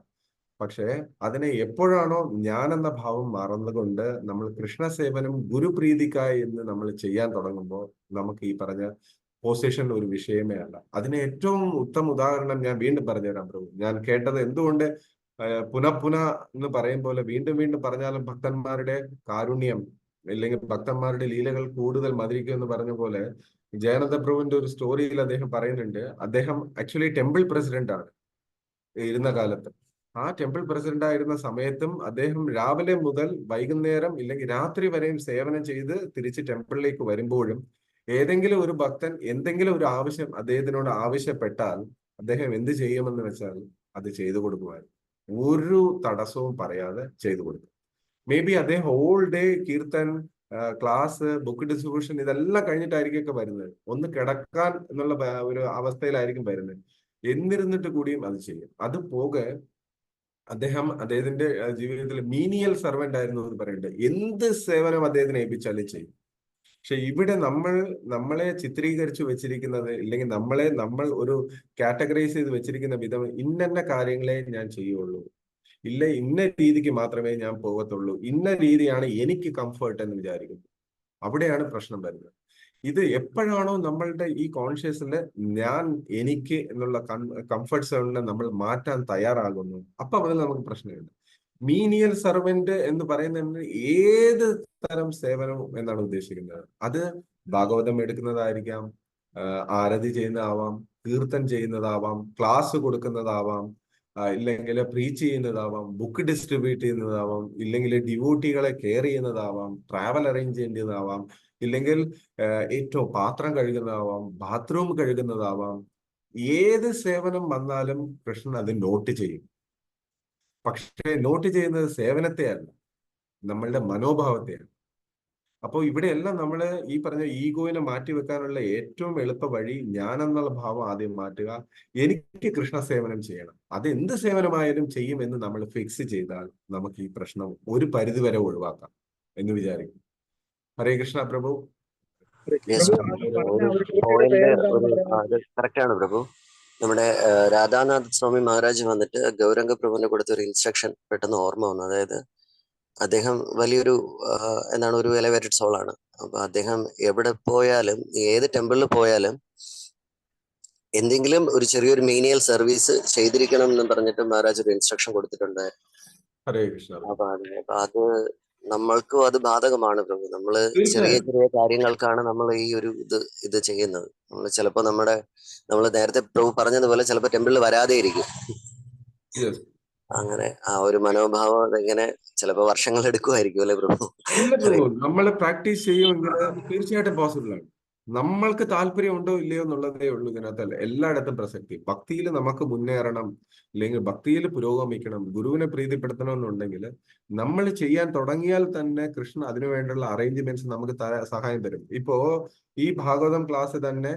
പക്ഷെ അതിനെ എപ്പോഴാണോ ഞാൻ എന്ന ഭാവം മറന്നുകൊണ്ട് നമ്മൾ കൃഷ്ണസേവനം ഗുരുപ്രീതിക്കായി എന്ന് നമ്മൾ ചെയ്യാൻ തുടങ്ങുമ്പോൾ നമുക്ക് ഈ പറഞ്ഞ പൊസിഷൻ ഒരു വിഷയമേ അല്ല. അതിന് ഏറ്റവും ഉത്തമ ഉദാഹരണം ഞാൻ വീണ്ടും പറഞ്ഞുതരാം പ്രഭു. ഞാൻ കേട്ടത് എന്തുകൊണ്ട് പുനഃ എന്ന് പറയും പോലെ വീണ്ടും വീണ്ടും പറഞ്ഞാലും ഭക്തന്മാരുടെ കാരുണ്യം, ഇല്ലെങ്കിൽ ഭക്തന്മാരുടെ ലീലകൾ കൂടുതൽ മധുരിക്കും എന്ന് പറഞ്ഞ പോലെ ജയനന്ദ പ്രഭുവിന്റെ ഒരു സ്റ്റോറിയിൽ അദ്ദേഹം പറയുന്നുണ്ട്. അദ്ദേഹം ആക്ച്വലി ടെമ്പിൾ പ്രസിഡന്റ് ആണ് ഇരുന്ന കാലത്ത്. ആ ടെമ്പിൾ പ്രസിഡന്റ് ആയിരുന്ന സമയത്തും അദ്ദേഹം രാവിലെ മുതൽ വൈകുന്നേരം ഇല്ലെങ്കിൽ രാത്രി വരെയും സേവനം ചെയ്ത് തിരിച്ച് ടെമ്പിളിലേക്ക് വരുമ്പോഴും ഏതെങ്കിലും ഒരു ഭക്തൻ എന്തെങ്കിലും ഒരു ആവശ്യം അദ്ദേഹത്തിനോട് ആവശ്യപ്പെട്ടാൽ അദ്ദേഹം എന്ത് ചെയ്യുമെന്ന് വെച്ചാൽ അത് ചെയ്തു കൊടുക്കുമായിരുന്നു. ഒരു തടസ്സവും പറയാതെ ചെയ്തു കൊടുക്കും. മേ ബി അദ്ദേഹം whole day kirtan, class, book distribution ഇതെല്ലാം കഴിഞ്ഞിട്ടായിരിക്കും വരുന്നത്. ഒന്ന് കിടക്കാൻ എന്നുള്ള ഒരു അവസ്ഥയിലായിരിക്കും വരുന്നത്. എന്നിരുന്നിട്ട് കൂടിയും അത് ചെയ്യും. അത് പോകെ അദ്ദേഹത്തിന്റെ ജീവിതത്തിൽ മീനിയൽ സർവന്റ് ആയിരുന്നു എന്ന് പറയുന്നുണ്ട്. എന്ത് സേവനം അദ്ദേഹത്തിന് ഏൽപ്പിച്ചാലും ചെയ്യും. പക്ഷെ ഇവിടെ നമ്മളെ ചിത്രീകരിച്ചു വെച്ചിരിക്കുന്നത്, ഇല്ലെങ്കിൽ നമ്മൾ ഒരു കാറ്റഗറൈസ് ചെയ്ത് വെച്ചിരിക്കുന്ന വിധം ഇന്ന കാര്യങ്ങളെ ഞാൻ ചെയ്യുള്ളൂ, ഇല്ല ഇന്ന രീതിക്ക് മാത്രമേ ഞാൻ പോകത്തുള്ളൂ, ഇന്ന രീതിയാണ് എനിക്ക് കംഫർട്ട് എന്ന് വിചാരിക്കുന്നു. അവിടെയാണ് പ്രശ്നം വരുന്നത്. ഇത് എപ്പോഴാണോ നമ്മളുടെ ഈ കോൺഷ്യസില് ഞാൻ എനിക്ക് എന്നുള്ള കംഫർട്ട് സോണിനെ നമ്മൾ മാറ്റാൻ തയ്യാറാകുന്നു, അപ്പൊ അതിൽ നമുക്ക് പ്രശ്നമില്ല. മീനിയൽ സർവന്റ് എന്ന് പറയുന്നത് ഏത് തരം സേവനവും എന്നാണ് ഉദ്ദേശിക്കുന്നത്. അത് ഭാഗവതം എടുക്കുന്നതായിരിക്കാം, ആരതി ചെയ്യുന്നതാവാം, കീർത്തൻ ചെയ്യുന്നതാവാം, ക്ലാസ് കൊടുക്കുന്നതാവാം, ഇല്ലെങ്കിൽ പ്രീച്ച് ചെയ്യുന്നതാവാം, ബുക്ക് ഡിസ്ട്രിബ്യൂട്ട് ചെയ്യുന്നതാവാം, ഇല്ലെങ്കിൽ ഡിവോട്ടികളെ കെയർ ചെയ്യുന്നതാവാം, ട്രാവൽ അറേഞ്ച് ചെയ്യേണ്ടതാവാം, ഇല്ലെങ്കിൽ ഏറ്റവും പാത്രം കഴുകുന്നതാവാം, ബാത്റൂം കഴുകുന്നതാവാം. ഏത് സേവനം വന്നാലും കൃഷ്ണൻ അത് നോട്ട് ചെയ്യും. പക്ഷേ നോട്ട് ചെയ്യുന്നത് സേവനത്തെ അല്ല, നമ്മളുടെ മനോഭാവത്തെയാണ്. അപ്പോൾ ഇവിടെയെല്ലാം നമ്മൾ ഈ പറഞ്ഞ ഈഗോയിനെ മാറ്റിവെക്കാനുള്ള ഏറ്റവും എളുപ്പ വഴി ഞാൻ എന്നുള്ള ഭാവം ആദ്യം മാറ്റുക. എനിക്ക് കൃഷ്ണ സേവനം ചെയ്യണം, അത് എന്ത് സേവനമായാലും ചെയ്യുമെന്ന് നമ്മൾ ഫിക്സ് ചെയ്താൽ നമുക്ക് ഈ പ്രശ്നം ഒരു പരിധിവരെ ഒഴിവാക്കാം എന്ന് വിചാരിക്കും. ഹരേ കൃഷ്ണ പ്രഭു. അത് കറക്റ്റാണ് പ്രഭു. നമ്മുടെ രാധാനാഥ് സ്വാമി മഹാരാജ് വന്നിട്ട് ഗൗരംഗ പ്രഭുവിനെ കൊടുത്ത ഒരു ഇൻസ്ട്രക്ഷൻ പെട്ടെന്ന് ഓർമ്മ വന്നു. അതായത് അദ്ദേഹം വലിയൊരു എന്താണ് ഒരു എലവേറ്റഡ് സോളാണ്. അപ്പൊ അദ്ദേഹം എവിടെ പോയാലും, ഏത് ടെമ്പിളിൽ പോയാലും എന്തെങ്കിലും ഒരു ചെറിയൊരു മീനിയൽ സർവീസ് ചെയ്തിരിക്കണം എന്ന് പറഞ്ഞിട്ട് മഹാരാജ് ഒരു ഇൻസ്ട്രക്ഷൻ കൊടുത്തിട്ടുണ്ട്. അപ്പൊ അത് നമ്മൾക്കും അത് ബാധകമാണ് പ്രഭു. നമ്മള് ചെറിയ ചെറിയ കാര്യങ്ങൾക്കാണ് നമ്മൾ ഈ ഒരു ഇത് ചെയ്യുന്നത്. നമ്മൾ ചിലപ്പോ നമ്മൾ നേരത്തെ പ്രഭു പറഞ്ഞതുപോലെ ചിലപ്പോ ടെമ്പിളിൽ വരാതെ ഇരിക്കും. അങ്ങനെ ആ ഒരു മനോഭാവം അതെങ്ങനെ ചിലപ്പോ വർഷങ്ങൾ എടുക്കുമായിരിക്കും അല്ലെ പ്രഭു? നമ്മൾ പ്രാക്ടീസ് ചെയ്യുമെങ്കിൽ തീർച്ചയായിട്ടും പോസിബിൾ ആണ്. നമ്മൾക്ക് താല്പര്യം ഉണ്ടോ ഇല്ലയോ എന്നുള്ളതേ ഉള്ളൂ ഇതിനകത്തല്ല എല്ലായിടത്തും പ്രസക്തി. ഭക്തിയിൽ നമുക്ക് മുന്നേറണം, അല്ലെങ്കിൽ ഭക്തിയിൽ പുരോഗമിക്കണം, ഗുരുവിനെ പ്രീതിപ്പെടുത്തണം എന്നുണ്ടെങ്കിൽ നമ്മൾ ചെയ്യാൻ തുടങ്ങിയാൽ തന്നെ കൃഷ്ണൻ അതിനു വേണ്ടിയുള്ള അറേഞ്ച്മെന്റ്സ് നമുക്ക് സഹായം തരും. ഇപ്പോ ഈ ഭാഗവതം ക്ലാസ് തന്നെ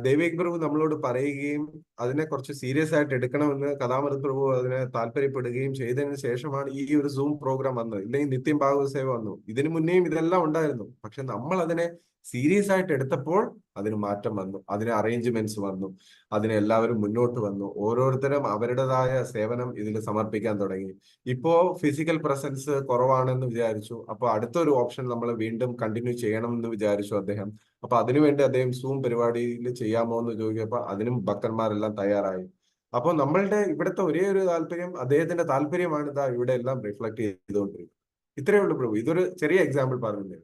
ദേവിക് പ്രഭു നമ്മളോട് പറയുകയും അതിനെ കുറച്ച് സീരിയസ് ആയിട്ട് എടുക്കണമെന്ന് കഥാമൃത് പ്രഭു അതിനെ താല്പര്യപ്പെടുകയും ചെയ്തതിന് ശേഷമാണ് ഈ ഒരു സൂം പ്രോഗ്രാം വന്നത്. ഇല്ലെങ്കിൽ നിത്യം ഭാഗവത സേവ വന്നു. ഇതിനു മുന്നേയും ഇതെല്ലാം ഉണ്ടായിരുന്നു. പക്ഷെ നമ്മൾ അതിനെ സീരിയസ് ആയിട്ട് എടുത്തപ്പോൾ അതിന് മാറ്റം വന്നു, അതിന് അറേഞ്ച്മെന്റ്സ് വന്നു, അതിന് എല്ലാവരും മുന്നോട്ട് വന്നു, ഓരോരുത്തരും അവരുടേതായ സേവനം ഇതിൽ സമർപ്പിക്കാൻ തുടങ്ങി. ഇപ്പോ ഫിസിക്കൽ പ്രസൻസ് കുറവാണെന്ന് വിചാരിച്ചു. അപ്പൊ അടുത്തൊരു ഓപ്ഷൻ നമ്മൾ വീണ്ടും കണ്ടിന്യൂ ചെയ്യണം എന്ന് വിചാരിച്ചു അദ്ദേഹം. അപ്പൊ അതിനുവേണ്ടി അദ്ദേഹം സൂം പരിപാടിയിൽ ചെയ്യാമോ എന്ന് ചോദിച്ചപ്പോ അതിനും ഭക്തന്മാരെല്ലാം തയ്യാറായി. അപ്പോൾ നമ്മളുടെ ഇവിടുത്തെ ഒരേ ഒരു താല്പര്യം അദ്ദേഹത്തിന്റെ താല്പര്യമാണ് ഇതാ ഇവിടെ എല്ലാം റിഫ്ലക്ട് ചെയ്തുകൊണ്ടിരിക്കുന്നത്. ഇത്രയേ ഉള്ളൂ പ്രഭു. ഇതൊരു ചെറിയ എക്സാമ്പിൾ പറഞ്ഞു.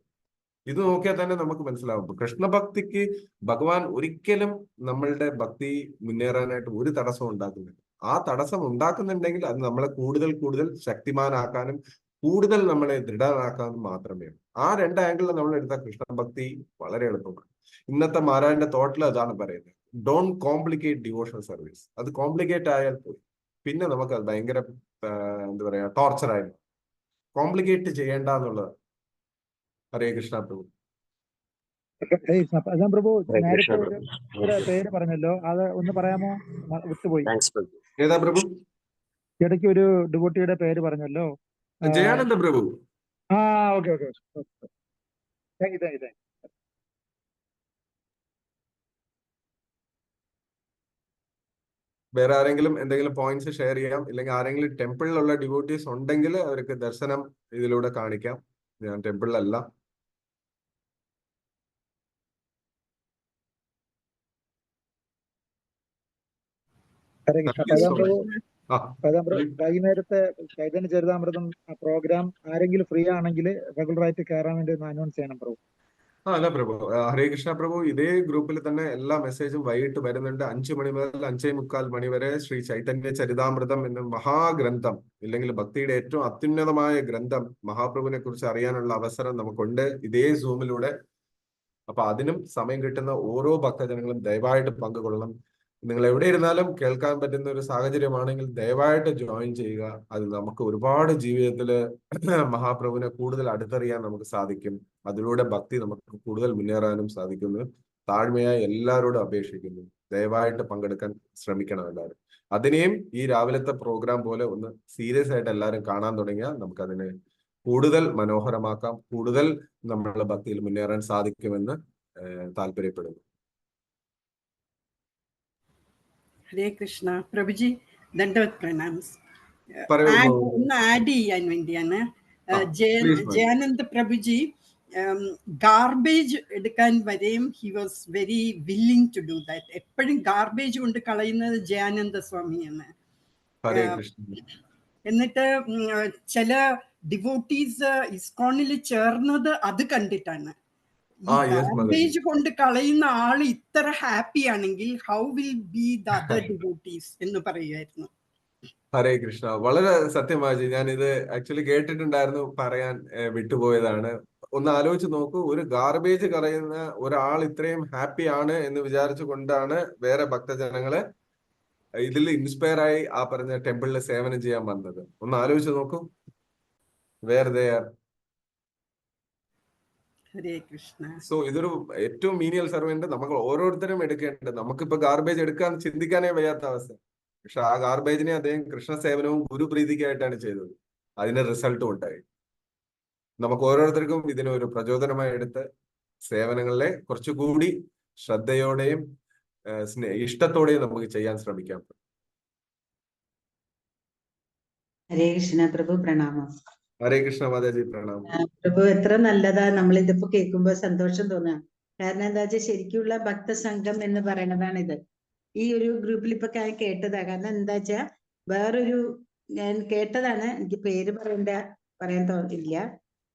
ഇത് നോക്കിയാൽ തന്നെ നമുക്ക് മനസ്സിലാവും കൃഷ്ണഭക്തിക്ക് ഭഗവാൻ ഒരിക്കലും നമ്മളുടെ ഭക്തി മുന്നേറാനായിട്ട് ഒരു തടസ്സം ഉണ്ടാക്കുന്നില്ല. ആ തടസ്സം ഉണ്ടാക്കുന്നുണ്ടെങ്കിൽ അത് നമ്മളെ കൂടുതൽ കൂടുതൽ ശക്തിമാനാക്കാനും കൂടുതൽ നമ്മളെ ദൃഢമാക്കാനും മാത്രമേ ഉള്ളൂ. ആ രണ്ട് ആംഗിളിൽ നമ്മൾ എടുത്ത കൃഷ്ണഭക്തി വളരെ എളുപ്പമാണ്. ഇന്നത്തെ മാരാന്റെ തോട്ടിൽ അതാണ് പറയുന്നത്, ഡോണ്ട് കോംപ്ലിക്കേറ്റ് ഡിവോഷണൽ സർവീസ്. അത് കോംപ്ലിക്കേറ്റ് ആയാൽ പോയി പിന്നെ നമുക്ക് അത് ഭയങ്കര എന്താ പറയാ ടോർച്ചറായി. കോംപ്ലിക്കേറ്റ് ചെയ്യേണ്ട എന്നുള്ളത്. ഹരേ കൃഷ്ണ പ്രഭു. പ്രഭു നേരത്തെ ഒരു പേര് പറഞ്ഞല്ലോ, അത് ഒന്ന് പറയാമോ? വിട്ടുപോയി. ഏതാ പ്രഭു? ഇടയ്ക്ക് ഒരു ഡിവോട്ടിയുടെ പേര് പറഞ്ഞല്ലോ, Jayananda Prabhu. Okay okay, thank you thank you. വേറെ ആരെങ്കിലും എന്തെങ്കിലും പോയിന്റ്സ് ഷെയർ ചെയ്യാം, ഇല്ലെങ്കിൽ ആരെങ്കിലും ടെമ്പിളിലുള്ള ഡിവോട്ടീസ് ഉണ്ടെങ്കിൽ അവർക്ക് ദർശനം ഇതിലൂടെ കാണിക്കാം. ഞാൻ ടെമ്പിളിലല്ല. വൈകുന്നേരത്തെ ചൈതന്യ ചരിതാമൃതം പ്രോഗ്രാം ആരെങ്കിലും ഫ്രീ ആണെങ്കിൽ റെഗുലർ ആയിട്ട് കയറാൻ വേണ്ടി ഒന്ന് അനൗൺസ് ചെയ്യണം പ്രഭു. അല്ല പ്രഭു, ഹരേ കൃഷ്ണ പ്രഭു. ഇതേ ഗ്രൂപ്പിൽ തന്നെ എല്ലാ മെസ്സേജും വൈകിട്ട് വരുന്നുണ്ട്. 5 മണി മുതൽ 5:45 മണി വരെ ശ്രീ ചൈതന്യ ചരിതാമൃതം എന്ന മഹാഗ്രന്ഥം, ഇല്ലെങ്കിൽ ഭക്തിയുടെ ഏറ്റവും അത്യുന്നതമായ ഗ്രന്ഥം മഹാപ്രഭുവിനെ കുറിച്ച് അറിയാനുള്ള അവസരം നമുക്കുണ്ട് ഇതേ സൂമിലൂടെ. അപ്പൊ അതിനും സമയം കിട്ടുന്ന ഓരോ ഭക്തജനങ്ങളും ദയവായിട്ട് പങ്കുകൊള്ളണം. നിങ്ങൾ എവിടെ ഇരുന്നാലും കേൾക്കാൻ പറ്റുന്ന ഒരു സാഹചര്യമാണെങ്കിൽ ദയവായിട്ട് ജോയിൻ ചെയ്യുക. അത് നമുക്ക് ഒരുപാട് ജീവിതത്തില് മഹാപ്രഭുവിനെ കൂടുതൽ അടുത്തറിയാൻ നമുക്ക് സാധിക്കും. അതിലൂടെ ഭക്തി നമുക്ക് കൂടുതൽ മുന്നേറാനും സാധിക്കുന്നു. താഴ്മയായി എല്ലാവരോടും അപേക്ഷിക്കുന്നു, ദയവായിട്ട് പങ്കെടുക്കാൻ ശ്രമിക്കണം എല്ലാവരും. അതിനെയും ഈ രാവിലത്തെ പ്രോഗ്രാം പോലെ ഒന്ന് സീരിയസ് ആയിട്ട് എല്ലാവരും കാണാൻ തുടങ്ങിയാൽ നമുക്കതിനെ കൂടുതൽ മനോഹരമാക്കാം, കൂടുതൽ നമ്മളുടെ ഭക്തിയിൽ മുന്നേറാൻ സാധിക്കുമെന്ന് താല്പര്യപ്പെടുന്നു. ഹരേ കൃഷ്ണ പ്രഭുജി, ദണ്ഡവത് പ്രണാംസ്. ഒന്ന് ആഡ് ചെയ്യാൻ വേണ്ടിയാണ്. ജയാനന്ദ് പ്രഭുജി ഗാർബേജ് എടുക്കാൻ വരെയും he was very willing to do that. എപ്പോഴും ഗാർബേജ് കൊണ്ട് കളയുന്നത് ജയാനന്ദ സ്വാമിയാണ്. ഹരേ കൃഷ്ണ. എന്നിട്ട് ചില ഡിവോട്ടീസ് ഇസ്കോണിൽ ചേർന്നത് അത് കണ്ടിട്ടാണ്. ഗാർബേജ് കൊണ്ട് കളയുന്ന ആള് ഇത്ര ഹാപ്പി ആണെങ്കിൽ how will be the other devotees എന്ന് പറയുമായിരുന്നു. ഹരേ കൃഷ്ണ. വളരെ സത്യമായി ഞാൻ ഇത് ആക്ച്വലി കേട്ടിട്ടുണ്ടായിരുന്നു, പറയാൻ വിട്ടുപോയതാണ്. ഒന്ന് ആലോചിച്ച് നോക്കൂ, ഒരു ഗാർബേജ് കളയുന്ന ഒരാൾ ഇത്രയും ഹാപ്പി ആണ് എന്ന് വിചാരിച്ചു കൊണ്ടാണ് വേറെ ഭക്തജനങ്ങള് ഇതിൽ ഇൻസ്പയർ ആയി ആ പറഞ്ഞ ടെമ്പിളിൽ സേവനം ചെയ്യാൻ വന്നത്. ഒന്ന് ആലോചിച്ച് നോക്കൂ, വേർ ദേ ആർ. സോ ഇതൊരു ഏറ്റവും മീനിയൽ സർവന്റ് നമുക്ക് ഓരോരുത്തരും എടുക്കേണ്ടത്. നമുക്കിപ്പോ ഗാർബേജ് എടുക്കാൻ ചിന്തിക്കാനേ വയ്യാത്ത അവസ്ഥ. പക്ഷെ ആ ഗാർബേജിനെ അദ്ദേഹം കൃഷ്ണസേവനവും ഗുരുപ്രീതിക്കായിട്ടാണ് ചെയ്തത്. അതിന്റെ റിസൾട്ടും ഉണ്ടായി. നമുക്ക് ഓരോരുത്തർക്കും ഇതിനൊരു പ്രചോദനമായി എടുത്ത് സേവനങ്ങളെ കുറച്ചുകൂടി ശ്രദ്ധയോടെയും ഇഷ്ടത്തോടെയും നമുക്ക് ചെയ്യാൻ ശ്രമിക്കാം. ഹരേ കൃഷ്ണ പ്രഭു, പ്രണാമം. ഹരേ കൃഷ്ണ മാതാജി, പ്രണാമം. പ്രഭു, എത്ര നല്ലതാ നമ്മൾ ഇതിപ്പോ കേൾക്കുമ്പോ സന്തോഷം തോന്നാം. കാരണം എന്താ വെച്ചാൽ ശരിക്കുള്ള ഭക്തസംഘം എന്ന് പറയണതാണ് ഇത്. ഈ ഒരു ഗ്രൂപ്പിൽ ഇപ്പൊ ഞാൻ കേട്ടതാ. കാരണം എന്താ വെച്ചാ വേറൊരു ഞാൻ കേട്ടതാണ്, എനിക്ക് പേര് പറയാൻ ഇല്ല.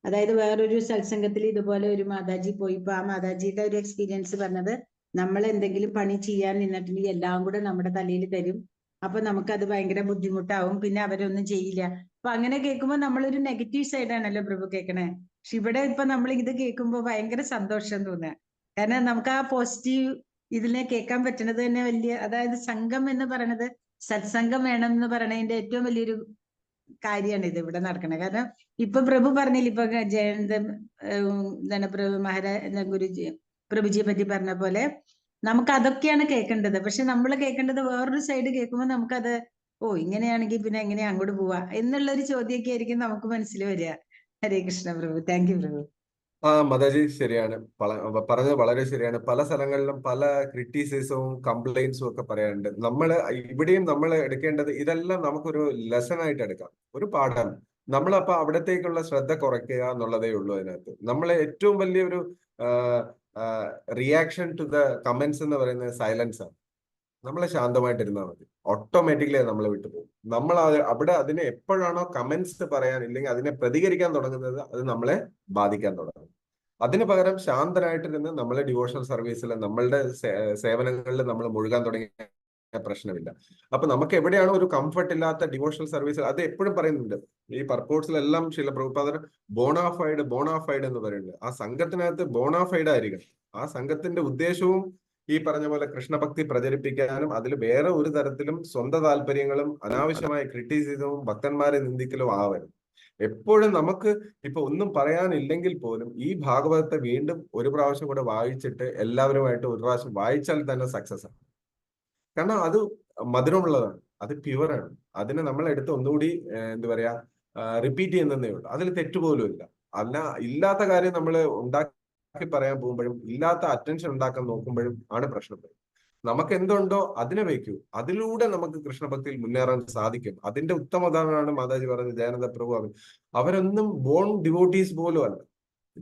അതായത് വേറൊരു സത്സംഗത്തിൽ ഇതുപോലെ ഒരു മാതാജി പോയിപ്പോ ആ മാതാജിയുടെ ഒരു എക്സ്പീരിയൻസ് പറഞ്ഞത്, നമ്മൾ എന്തെങ്കിലും പണി ചെയ്യാൻ നിന്നിട്ടുണ്ടെങ്കിൽ എല്ലാം കൂടെ നമ്മുടെ തലയിൽ തരും. അപ്പൊ നമുക്കത് ഭയങ്കര ബുദ്ധിമുട്ടാവും, പിന്നെ അവരൊന്നും ചെയ്യില്ല. അപ്പൊ അങ്ങനെ കേൾക്കുമ്പോൾ നമ്മളൊരു നെഗറ്റീവ് സൈഡാണല്ലോ പ്രഭു കേൾക്കണേ. പക്ഷെ ഇവിടെ ഇപ്പൊ നമ്മൾ ഇത് കേൾക്കുമ്പോൾ ഭയങ്കര സന്തോഷം തോന്നുക. കാരണം നമുക്ക് ആ പോസിറ്റീവ് ഇതിനെ കേൾക്കാൻ പറ്റണത് തന്നെ വലിയ, അതായത് സംഘം എന്ന് പറയണത്, സത്സംഗം വേണം എന്ന് പറയണതിന്റെ ഏറ്റവും വലിയൊരു കാര്യമാണ് ഇത് ഇവിടെ നടക്കണത്. കാരണം ഇപ്പൊ പ്രഭു പറഞ്ഞില്ല, ഇപ്പൊ ജയന്ത എന്താണ് പ്രഭുജിയെ പറ്റി പറഞ്ഞ പോലെ നമുക്ക് അതൊക്കെയാണ് കേൾക്കേണ്ടത്. പക്ഷെ നമ്മൾ കേൾക്കേണ്ടത് വേറൊരു സൈഡ് കേൾക്കുമ്പോൾ നമുക്കത് ഇങ്ങനെയാണെങ്കിൽ പിന്നെ എങ്ങനെയാ അങ്ങോട്ട് പോവാ എന്നുള്ളൊരു ചോദ്യമൊക്കെ ആയിരിക്കും നമുക്ക് മനസ്സിൽ വരിക. ഹരേ കൃഷ്ണ പ്രഭു. താങ്ക് യു പ്രഭു. മതാജി ശരിയാണ്, പറഞ്ഞത് വളരെ ശരിയാണ്. പല സ്ഥലങ്ങളിലും പല ക്രിറ്റിസിസവും കംപ്ലൈൻസും ഒക്കെ പറയാറുണ്ട്. ഇവിടെയും നമ്മൾ എടുക്കേണ്ടത് ഇതെല്ലാം നമുക്കൊരു ലെസൺ ആയിട്ട് എടുക്കാം, ഒരു പാഠം. നമ്മളപ്പോ അവിടത്തേക്കുള്ള ശ്രദ്ധ കുറയ്ക്കുക എന്നുള്ളതേ ഉള്ളൂ. അതിനകത്ത് നമ്മളെ ഏറ്റവും വലിയൊരു റിയാക്ഷൻ ടു ദ കമന്റ്സ് എന്ന് പറയുന്നത് സൈലൻസ് ആണ്. നമ്മളെ ശാന്തമായിട്ടിരുന്നാൽ മതി, ഓട്ടോമാറ്റിക്കലി അത് നമ്മളെ വിട്ടുപോകും. നമ്മൾ അവിടെ അതിനെ എപ്പോഴാണോ കമന്റ്സ് പറയാൻ ഇല്ലെങ്കിൽ അതിനെ പ്രതികരിക്കാൻ തുടങ്ങുന്നത്, അത് നമ്മളെ ബാധിക്കാൻ തുടങ്ങും. അതിന് പകരം ശാന്തനായിട്ടിരുന്ന് നമ്മളെ ഡിവോഷണൽ സർവീസിൽ നമ്മളുടെ സേവനങ്ങളിൽ നമ്മൾ മുഴുകാൻ തുടങ്ങിയ പ്രശ്നമില്ല. അപ്പൊ നമുക്ക് എവിടെയാണോ ഒരു കംഫർട്ട് ഇല്ലാത്ത ഡിവോഷണൽ സർവീസ്, അത് എപ്പോഴും പറയുന്നുണ്ട് ഈ പർപ്പോർട്സിലെല്ലാം ശില പ്രഭുപാദർ ബോണാഫൈഡ് എന്ന് പറയുന്നുണ്ട്. ആ സംഘത്തിനകത്ത് ബോണാഫൈഡ് ആയിരിക്കണം. ആ സംഘത്തിന്റെ ഉദ്ദേശവും ഈ പറഞ്ഞ പോലെ കൃഷ്ണഭക്തി പ്രചരിപ്പിക്കാനും അതിൽ വേറെ ഒരു തരത്തിലും സ്വന്തം താല്പര്യങ്ങളും അനാവശ്യമായ ക്രിറ്റിസിസവും ഭക്തന്മാരെ നിന്ദിക്കലും ആവരുത്. എപ്പോഴും നമുക്ക് ഇപ്പൊ ഒന്നും പറയാനില്ലെങ്കിൽ പോലും ഈ ഭാഗവതത്തെ വീണ്ടും ഒരു പ്രാവശ്യം കൂടെ വായിച്ചിട്ട് എല്ലാവരുമായിട്ട് ഒരു പ്രാവശ്യം വായിച്ചാൽ തന്നെ സക്സസ് ആണ്. കാരണം അത് മധുരമുള്ളതാണ്, അത് പ്യുവറാണ്. അതിനെ നമ്മൾ എടുത്ത് ഒന്നുകൂടി എന്താ പറയാ റിപ്പീറ്റ് ചെയ്യുന്നതേ ഉള്ളൂ. അതിൽ തെറ്റുപോലും ഇല്ല. ഇല്ലാത്ത കാര്യം നമ്മൾ ഉണ്ടാക്കി പറയാൻ പോകുമ്പോഴും ഇല്ലാത്ത അറ്റൻഷൻ ഉണ്ടാക്കാൻ നോക്കുമ്പോഴും ആണ് പ്രശ്നം. നമുക്ക് എന്തുണ്ടോ അതിനെ വയ്ക്കൂ. അതിലൂടെ നമുക്ക് കൃഷ്ണഭക്തിയിൽ മുന്നേറാൻ സാധിക്കും. അതിന്റെ ഉത്തമ ഉദാഹരണമാണ് മാതാജി പറഞ്ഞത് ജയാനന്ദ പ്രഭു. അവരൊന്നും ബോൺ ഡിവോട്ടീസ് പോലും അല്ല.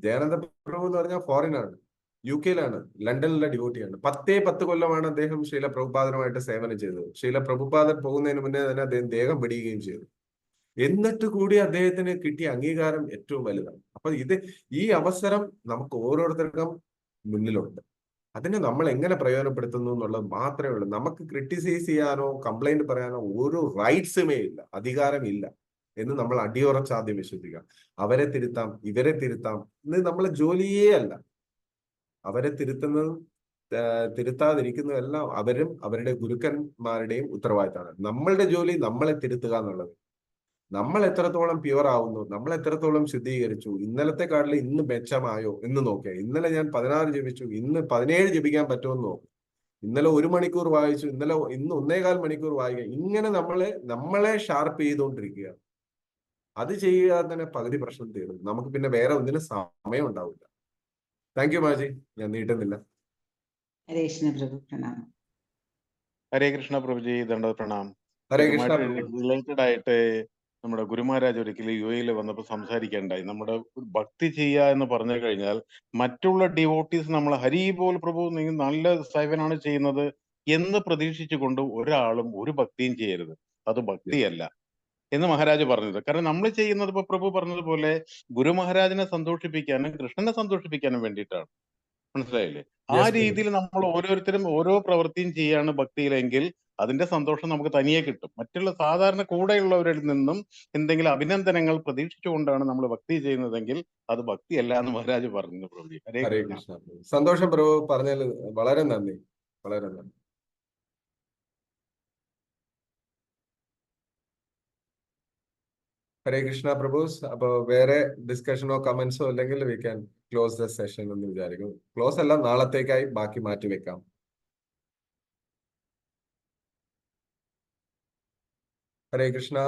ജയാനന്ദ പ്രഭു എന്ന് പറഞ്ഞാൽ ഫോറിനാണ്, UK-ലാണ്, ലണ്ടനിലെ ഡിവോട്ടിയാണ്. 10 കൊല്ലമാണ് അദ്ദേഹം ശീല പ്രഭുപാദനുമായിട്ട് സേവനം ചെയ്തത്. ശീല പ്രഭുപാദൻ പോകുന്നതിന് മുന്നേ തന്നെ അദ്ദേഹം ദേഹം വെടിയുകയും ചെയ്തു. എന്നിട്ട് കൂടി അദ്ദേഹത്തിന് കിട്ടിയ അംഗീകാരം ഏറ്റവും വലുതാണ്. അപ്പൊ ഈ അവസരം നമുക്ക് ഓരോരുത്തർക്കും മുന്നിലുണ്ട്. അതിനെ നമ്മൾ എങ്ങനെ പ്രയോജനപ്പെടുത്തുന്നു എന്നുള്ളത് മാത്രമേ ഉള്ളൂ. നമുക്ക് ക്രിട്ടിസൈസ് ചെയ്യാനോ കംപ്ലൈന്റ് പറയാനോ ഒരു റൈറ്റ്സുമേ ഇല്ല, അധികാരമില്ല എന്ന് നമ്മൾ അടിയുറച്ച് ആദ്യം വിശ്വസിക്കാം. അവരെ തിരുത്താം, ഇവരെ തിരുത്താം, ഇത് നമ്മളെ ജോലിയേ അല്ല. അവരെ തിരുത്തുന്നതും തിരുത്താതിരിക്കുന്നതും എല്ലാം അവരും അവരുടെ ഗുരുക്കന്മാരുടെയും ഉത്തരവാദിത്തമാണ്. നമ്മളുടെ ജോലി നമ്മളെ തിരുത്തുക എന്നുള്ളത്. നമ്മൾ എത്രത്തോളം പ്യുവർ ആവുന്നു, നമ്മൾ എത്രത്തോളം ശുദ്ധീകരിച്ചു, ഇന്നലത്തെക്കാട്ടിൽ ഇന്ന് മെച്ചമായോ എന്ന് നോക്കിയാൽ, ഇന്നലെ ഞാൻ 16 ജപിച്ചു, ഇന്ന് 17 ജപിക്കാൻ പറ്റുമെന്ന് നോക്കും. ഇന്നലെ 1 മണിക്കൂർ വായിച്ചു, ഇന്ന് 1.25 മണിക്കൂർ വായിക്കുക. ഇങ്ങനെ നമ്മളെ ഷാർപ്പ് ചെയ്തുകൊണ്ടിരിക്കുക. അത് ചെയ്യുക തന്നെ പകുതി പ്രശ്നം തീരും. നമുക്ക് പിന്നെ വേറെ ഒന്നിനും സമയം ഉണ്ടാവില്ല. താങ്ക് യു മാജി, ഞാൻ നീട്ടുന്നില്ല. ഹരേ കൃഷ്ണ പ്രഭു, പ്രണാമം. ഹരേ കൃഷ്ണ പ്രഭുജി, ദണ്ഡവത് പ്രണാം. ഹരേ കൃഷ്ണ. റിലേറ്റഡ് ആയിട്ട് നമ്മുടെ ഗുരുമഹാരാജ് ഒരിക്കലും UAE വന്നപ്പോൾ സംസാരിക്കേണ്ടായി. നമ്മുടെ ഭക്തി ചെയ്യുക എന്ന് പറഞ്ഞു കഴിഞ്ഞാൽ മറ്റുള്ള ഡിവോട്ടീസ് നമ്മൾ ഹരി പോൽ പ്രഭു നിങ്ങൾ നല്ല സേവനാണ് ചെയ്യുന്നത് എന്ന് പ്രതീക്ഷിച്ചുകൊണ്ട് ഒരാളും ഒരു ഭക്തിയും ചെയ്യരുത്. അത് ഭക്തിയല്ല എന്ന് മഹാരാജ് പറഞ്ഞത്. കാരണം നമ്മൾ ചെയ്യുന്നത് ഇപ്പൊ പ്രഭു പറഞ്ഞതുപോലെ ഗുരു മഹാരാജിനെ സന്തോഷിപ്പിക്കാനും കൃഷ്ണനെ സന്തോഷിപ്പിക്കാനും വേണ്ടിയിട്ടാണ്. മനസ്സിലായില്ലേ? ആ രീതിയിൽ നമ്മൾ ഓരോരുത്തരും ഓരോ പ്രവൃത്തിയും ചെയ്യാണ് ഭക്തിയിലെങ്കിൽ അതിന്റെ സന്തോഷം നമുക്ക് തനിയെ കിട്ടും. മറ്റുള്ള സാധാരണ കൂടെയുള്ളവരിൽ നിന്നും എന്തെങ്കിലും അഭിനന്ദനങ്ങൾ പ്രതീക്ഷിച്ചുകൊണ്ടാണ് നമ്മൾ ഭക്തി ചെയ്യുന്നതെങ്കിൽ അത് ഭക്തിയല്ല എന്ന് മഹാരാജ് പറഞ്ഞു. പ്രഭു ഹരേ ഹരേ കൃഷ്ണ. കൃഷ്ണ. സന്തോഷം പ്രഭു, പറഞ്ഞതിൽ വളരെ നന്ദി, വളരെ നന്ദി. ഹരേ കൃഷ്ണ പ്രഭുസ്. അപ്പൊ വേറെ ഡിസ്കഷനോ കമന്റ്സോ അല്ലെങ്കിൽ we can close the session എന്ന് വിചാരിക്കും. ക്ലോസ് അല്ല, നാളത്തേക്കായി ബാക്കി മാറ്റി വെക്കാം. Hare Krishna.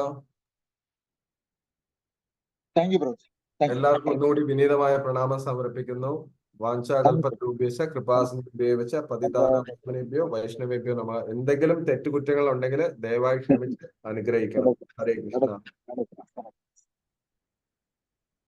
Thank you bro. എല്ലാവർക്കും ഒന്നുകൂടി വിനീതമായ പ്രണാമം സമർപ്പിക്കുന്നു. വാഞ്ചാകൽപത്രൂപേശ കൃപാസിനിഭ്യോ പതിതാനേഭ്യോ വൈഷ്ണവേഭ്യോ നമഃ. എന്തെങ്കിലും തെറ്റുകുറ്റങ്ങൾ ഉണ്ടെങ്കിൽ ദയവായി ക്ഷമിച്ച് അനുഗ്രഹിക്കണം. ഹരേ കൃഷ്ണ.